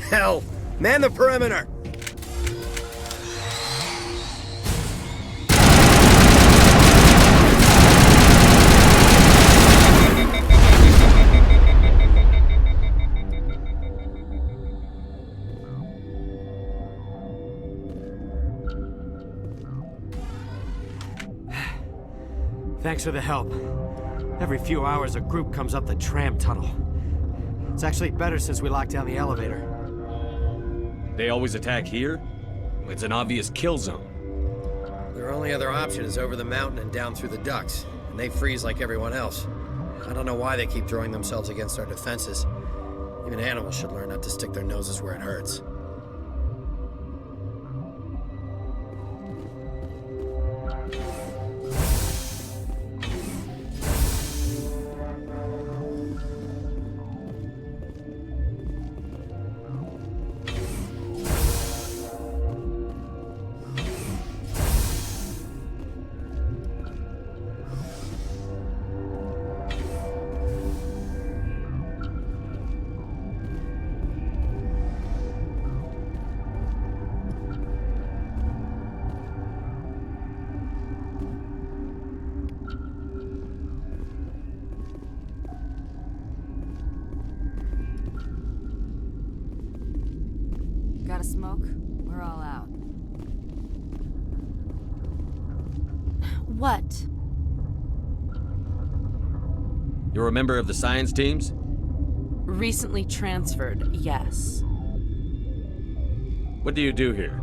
Hell! Man the perimeter! Thanks for the help. Every few hours, a group comes up the tram tunnel. It's actually better since we locked down the elevator. They always attack here? It's an obvious kill zone. Their only other option is over the mountain and down through the ducts, and they freeze like everyone else. I don't know why they keep throwing themselves against our defenses. Even animals should learn not to stick their noses where it hurts. Got a smoke? We're all out. What? You're a member of the science teams? Recently transferred, yes. What do you do here?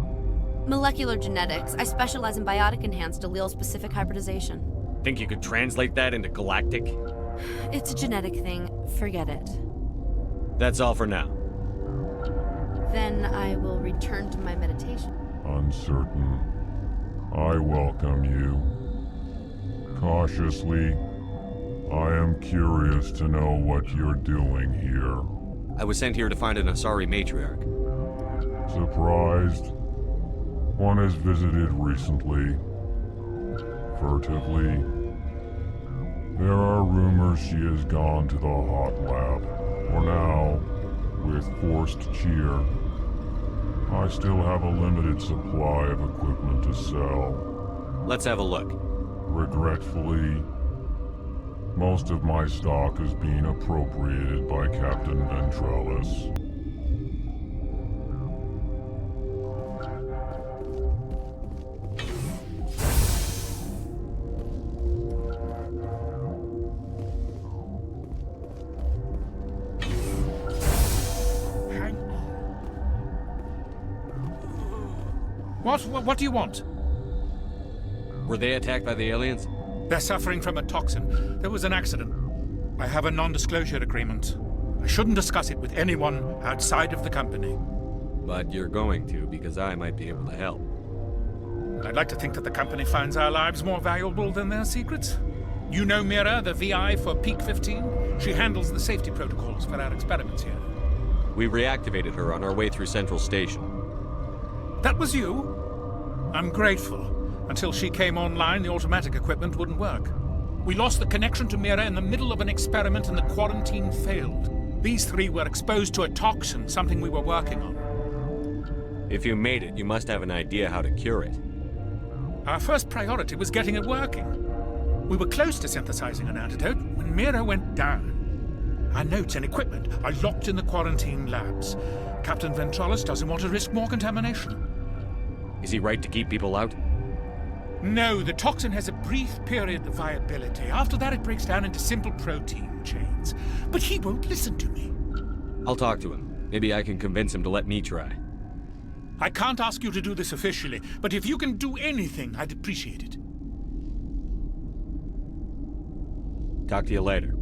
Molecular genetics. I specialize in biotic-enhanced allele-specific hybridization. Think you could translate that into galactic? It's a genetic thing. Forget it. That's all for now. Then I will return to my meditation. Uncertain. I welcome you. Cautiously, I am curious to know what you're doing here. I was sent here to find an Asari matriarch. Surprised? One has visited recently. Furtively. There are rumors she has gone to the hot lab. For now, with forced cheer, I still have a limited supply of equipment to sell. Let's have a look. Regretfully, most of my stock is being appropriated by Captain Ventralis. What do you want? Were they attacked by the aliens? They're suffering from a toxin. There was an accident. I have a non-disclosure agreement. I shouldn't discuss it with anyone outside of the company. But you're going to, because I might be able to help. I'd like to think that the company finds our lives more valuable than their secrets. You know Mira, the VI for Peak 15? She handles the safety protocols for our experiments here. We reactivated her on our way through Central Station. That was you? I'm grateful. Until she came online, the automatic equipment wouldn't work. We lost the connection to Mira in the middle of an experiment and the quarantine failed. These three were exposed to a toxin, something we were working on. If you made it, you must have an idea how to cure it. Our first priority was getting it working. We were close to synthesizing an antidote when Mira went down. Our notes and equipment are locked in the quarantine labs. Captain Ventralis doesn't want to risk more contamination. Is he right to keep people out? No, the toxin has a brief period of viability. After that, it breaks down into simple protein chains. But he won't listen to me. I'll talk to him. Maybe I can convince him to let me try. I can't ask you to do this officially, but if you can do anything, I'd appreciate it. Talk to you later.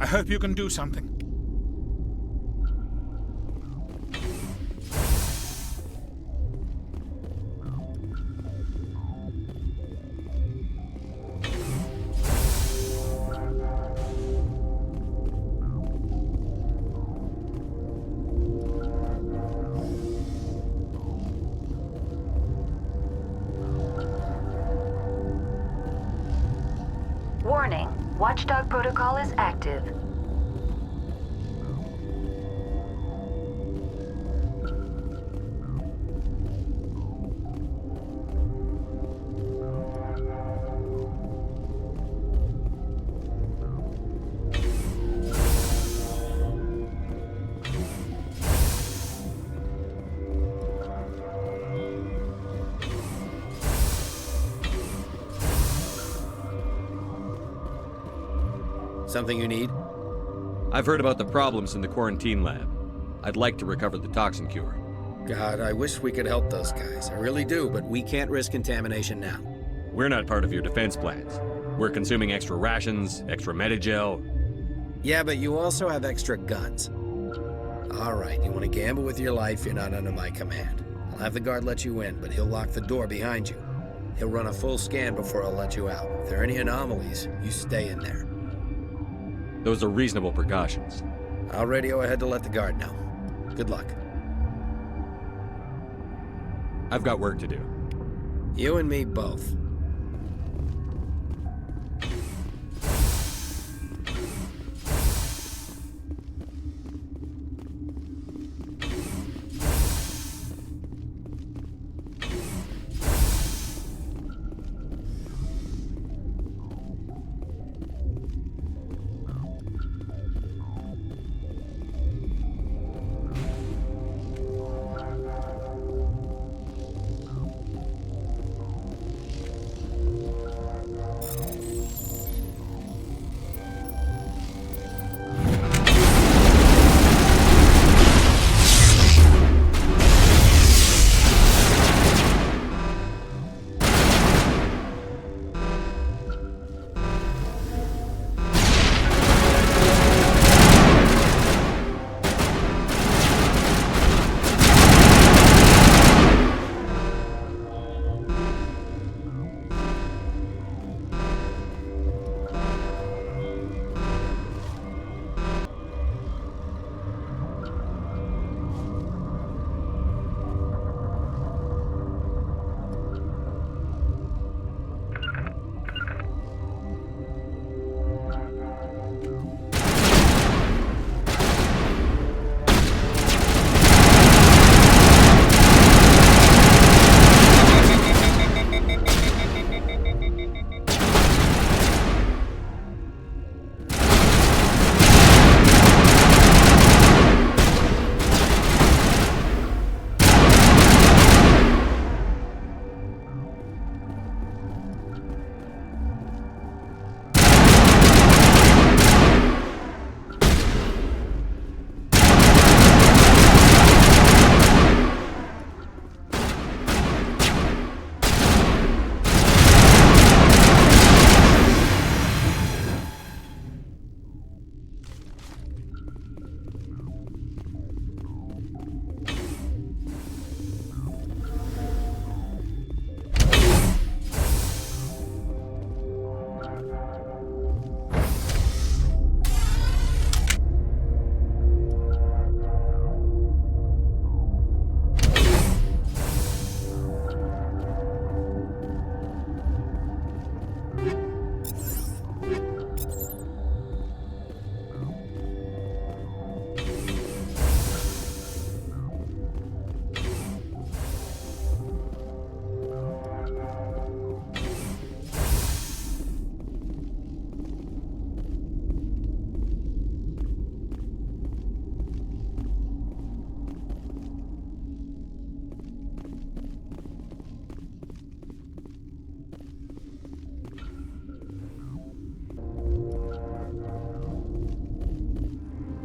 I hope you can do something. Warning, Watchdog protocol is active. Something you need? I've heard about the problems in the quarantine lab. I'd like to recover the toxin cure. God, I wish we could help those guys. I really do, but we can't risk contamination now. We're not part of your defense plans. We're consuming extra rations, extra Medigel. Yeah, but you also have extra guns. All right, you want to gamble with your life, you're not under my command. I'll have the guard let you in, but he'll lock the door behind you. He'll run a full scan before I'll let you out. If there are any anomalies, you stay in there. Those are reasonable precautions. I'll radio ahead to let the guard know. Good luck. I've got work to do. You and me both.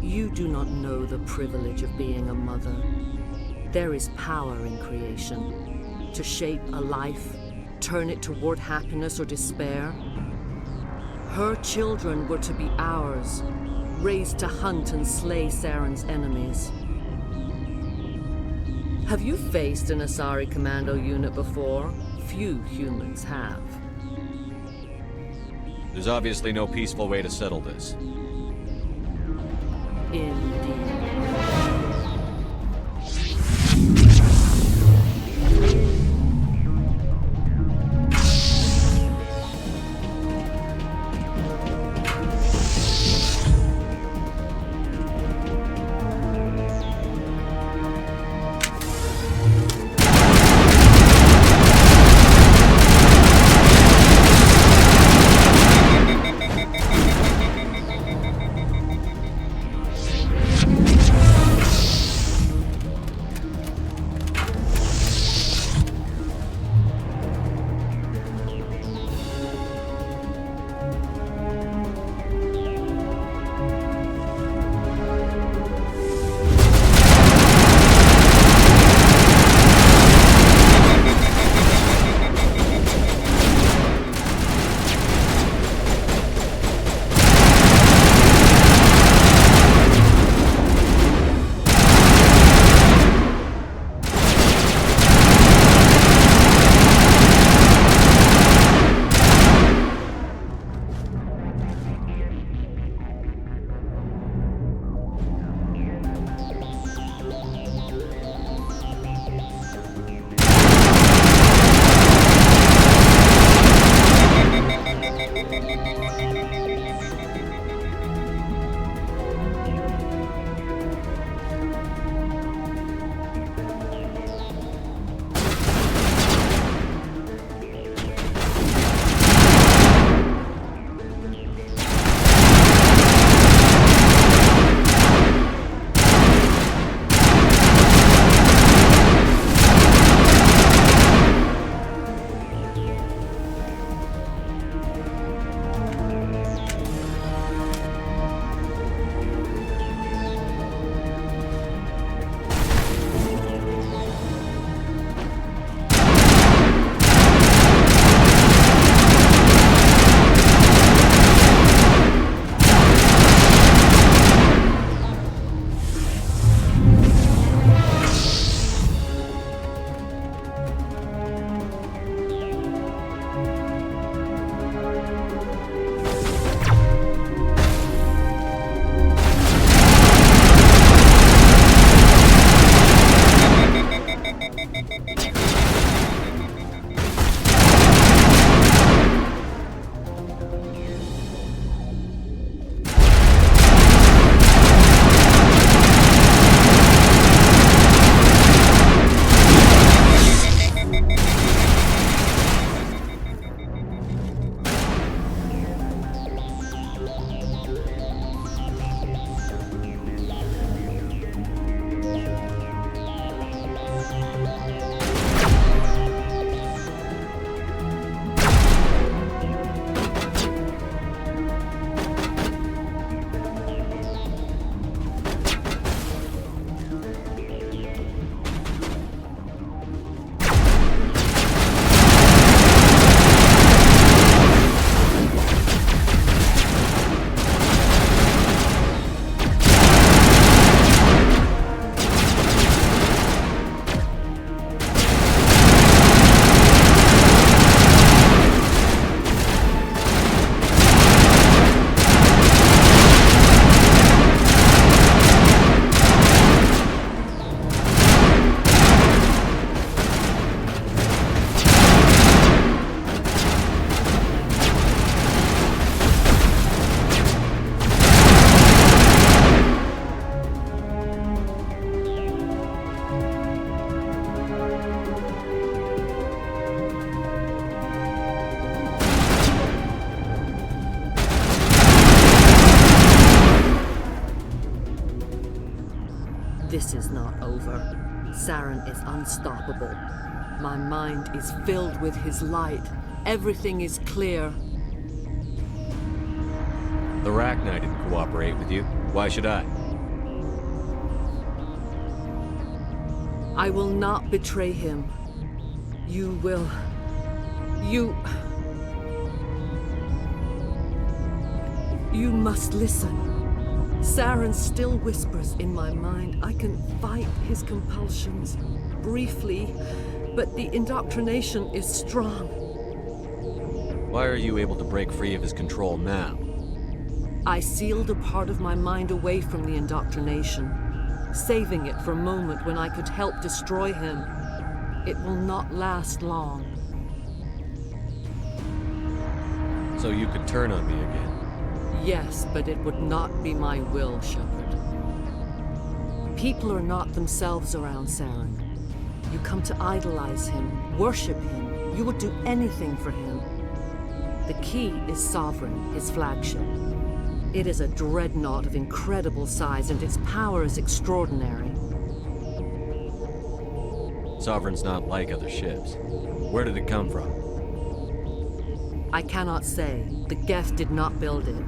You do not know the privilege of being a mother. There is power in creation. To shape a life, turn it toward happiness or despair. Her children were to be ours, raised to hunt and slay Saren's enemies. Have you faced an Asari commando unit before? Few humans have. There's obviously no peaceful way to settle this. Indeed. This is not over. Saren is unstoppable. My mind is filled with his light. Everything is clear. The Rachni didn't cooperate with you. Why should I? I will not betray him. You will. You must listen. Saren still whispers in my mind. I can fight his compulsions briefly, but the indoctrination is strong. Why are you able to break free of his control now? I sealed a part of my mind away from the indoctrination, saving it for a moment when I could help destroy him. It will not last long. So you could turn on me again? Yes, but it would not be my will, Shepard. People are not themselves around Saren. You come to idolize him, worship him. You would do anything for him. The key is Sovereign, his flagship. It is a dreadnought of incredible size, and its power is extraordinary. Sovereign's not like other ships. Where did it come from? I cannot say. The Geth did not build it.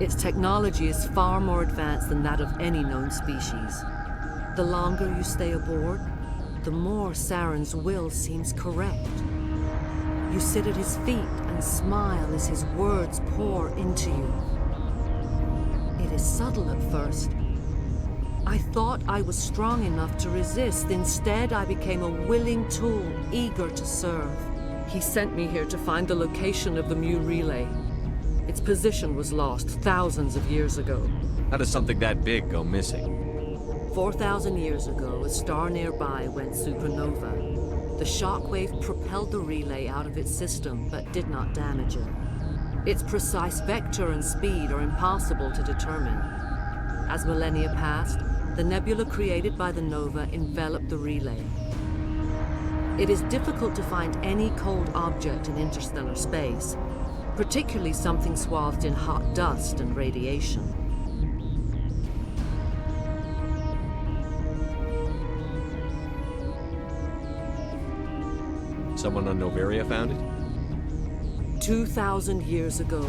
Its technology is far more advanced than that of any known species. The longer you stay aboard, the more Saren's will seems correct. You sit at his feet and smile as his words pour into you. It is subtle at first. I thought I was strong enough to resist. Instead, I became a willing tool, eager to serve. He sent me here to find the location of the Mu relay. Its position was lost thousands of years ago. How does something that big go missing? 4,000 years ago, a star nearby went supernova. The shockwave propelled the relay out of its system, but did not damage it. Its precise vector and speed are impossible to determine. As millennia passed, the nebula created by the nova enveloped the relay. It is difficult to find any cold object in interstellar space, particularly something swathed in hot dust and radiation. Someone on Noveria found it? 2,000 years ago,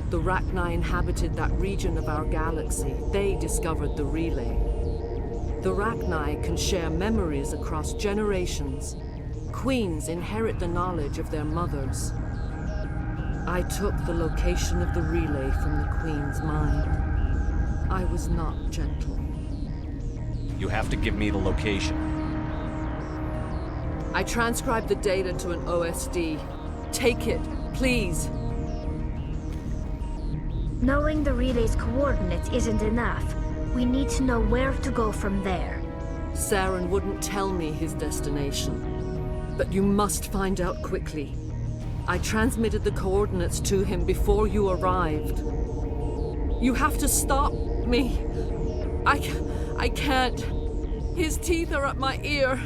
the Rachni inhabited that region of our galaxy. They discovered the relay. The Rachni can share memories across generations. Queens inherit the knowledge of their mothers. I took the location of the relay from the Queen's mind. I was not gentle. You have to give me the location. I transcribed the data to an OSD. Take it, please. Knowing the relay's coordinates isn't enough. We need to know where to go from there. Saren wouldn't tell me his destination. But you must find out quickly. I transmitted the coordinates to him before you arrived. You have to stop me. I can't. His teeth are at my ear.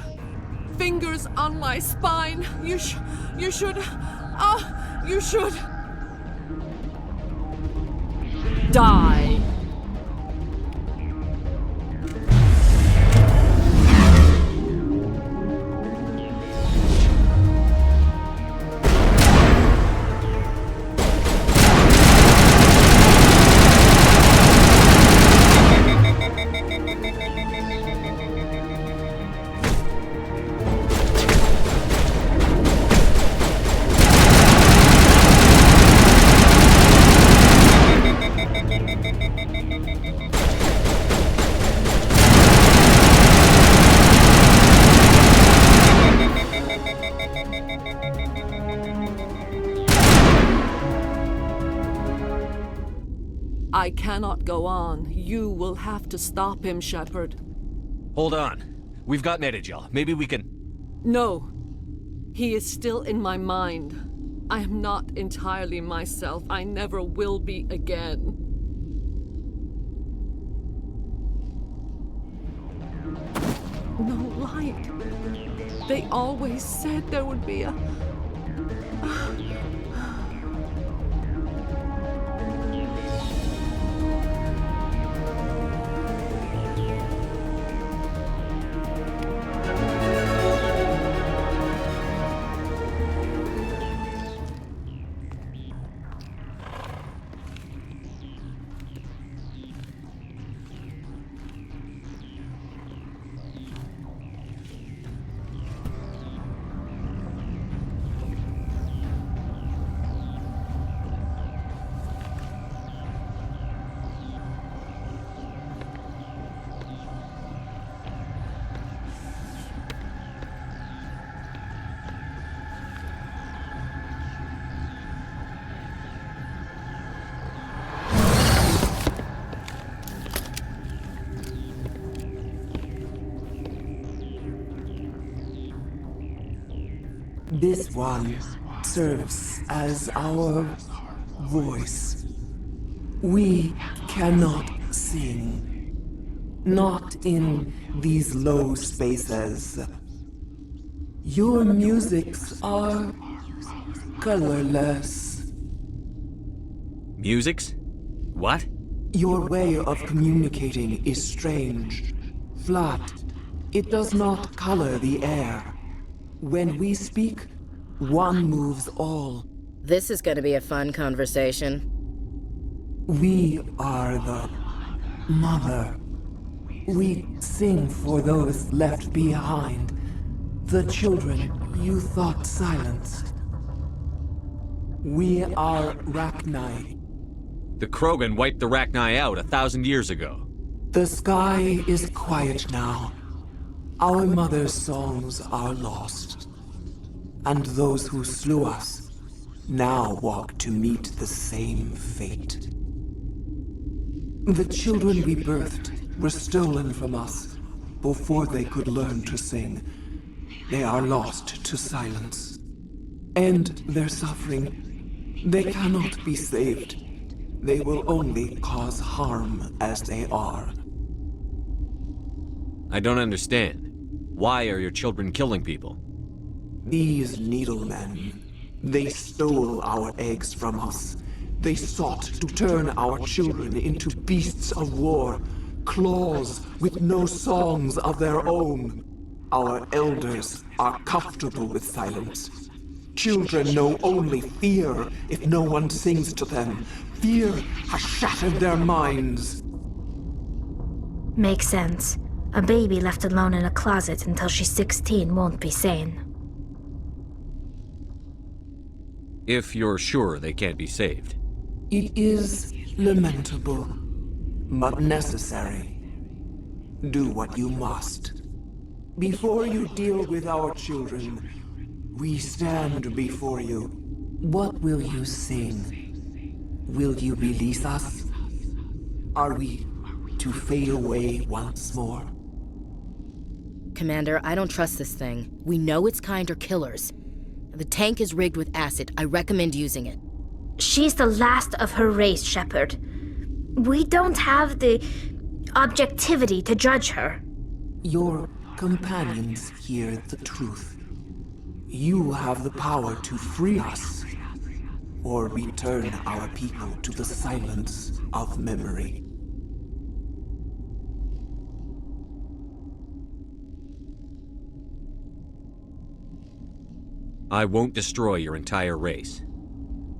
Fingers on my spine. You should. You should. Die. I cannot go on. You will have to stop him, Shepard. Hold on. We've got Netagel. Maybe we can... No. He is still in my mind. I am not entirely myself. I never will be again. No light. They always said there would be a... This one serves as our voice. We cannot sing. Not in these low spaces. Your musics are colorless. Musics? What? Your way of communicating is strange. Flat. It does not color the air. When we speak, one moves all. This is gonna be a fun conversation. We are the mother. We sing for those left behind. The children you thought silenced. We are Rachni. The Krogan wiped the Rachni out 1,000 years ago. The sky is quiet now. Our mother's songs are lost. And those who slew us now walk to meet the same fate. The children we birthed were stolen from us before they could learn to sing. They are lost to silence. And their suffering, they cannot be saved. They will only cause harm as they are. I don't understand. Why are your children killing people? These needlemen, they stole our eggs from us. They sought to turn our children into beasts of war, claws with no songs of their own. Our elders are comfortable with silence. Children know only fear if no one sings to them. Fear has shattered their minds. Makes sense. A baby left alone in a closet until she's 16 won't be sane. If you're sure they can't be saved. It is lamentable, but necessary. Do what you must. Before you deal with our children, we stand before you. What will you sing? Will you release us? Are we to fade away once more? Commander, I don't trust this thing. We know its kind are killers. The tank is rigged with acid. I recommend using it. She's the last of her race, Shepard. We don't have the objectivity to judge her. Your companions hear the truth. You have the power to free us, or return our people to the silence of memory. I won't destroy your entire race.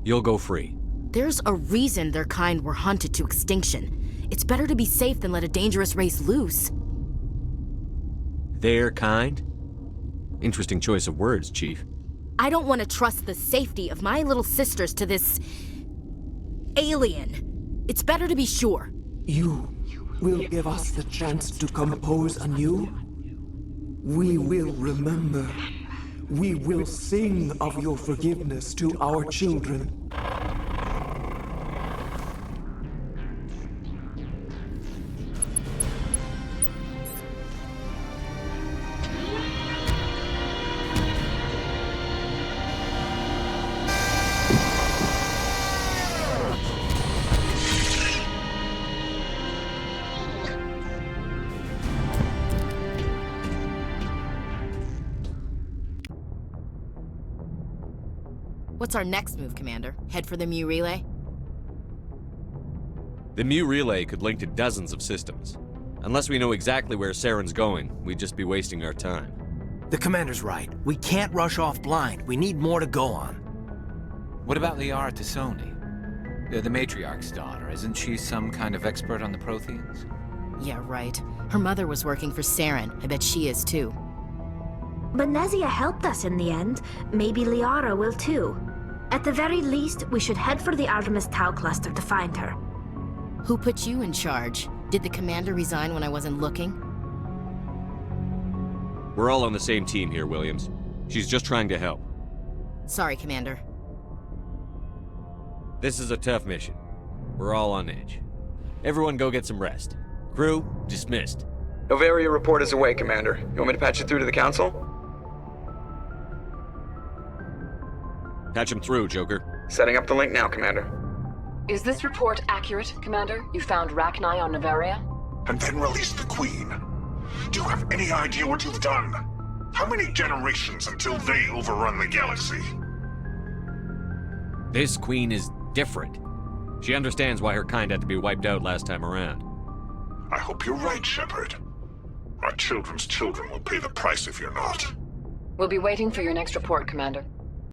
You'll go free. There's a reason their kind were hunted to extinction. It's better to be safe than let a dangerous race loose. Their kind? Interesting choice of words, Chief. I don't want to trust the safety of my little sisters to this... alien. It's better to be sure. You will give us the chance to compose anew? We will remember. We will sing of your forgiveness to our children. What's our next move, Commander? Head for the Mu Relay? The Mu Relay could link to dozens of systems. Unless we know exactly where Saren's going, we'd just be wasting our time. The Commander's right. We can't rush off blind. We need more to go on. What about Liara T'Soni? The Matriarch's daughter. Isn't she some kind of expert on the Protheans? Yeah, right. Her mother was working for Saren. I bet she is too. Benezia helped us in the end. Maybe Liara will too. At the very least, we should head for the Artemis Tau cluster to find her. Who put you in charge? Did the commander resign when I wasn't looking? We're all on the same team here, Williams. She's just trying to help. Sorry, Commander. This is a tough mission. We're all on edge. Everyone go get some rest. Crew, dismissed. Noveria report is away, Commander. You want me to patch it through to the Council? Patch him through, Joker. Setting up the link now, Commander. Is this report accurate, Commander? You found Rachni on Nevaria? And then released the Queen. Do you have any idea what you've done? How many generations until they overrun the galaxy? This Queen is different. She understands why her kind had to be wiped out last time around. I hope you're right, Shepard. Our children's children will pay the price if you're not. We'll be waiting for your next report, Commander.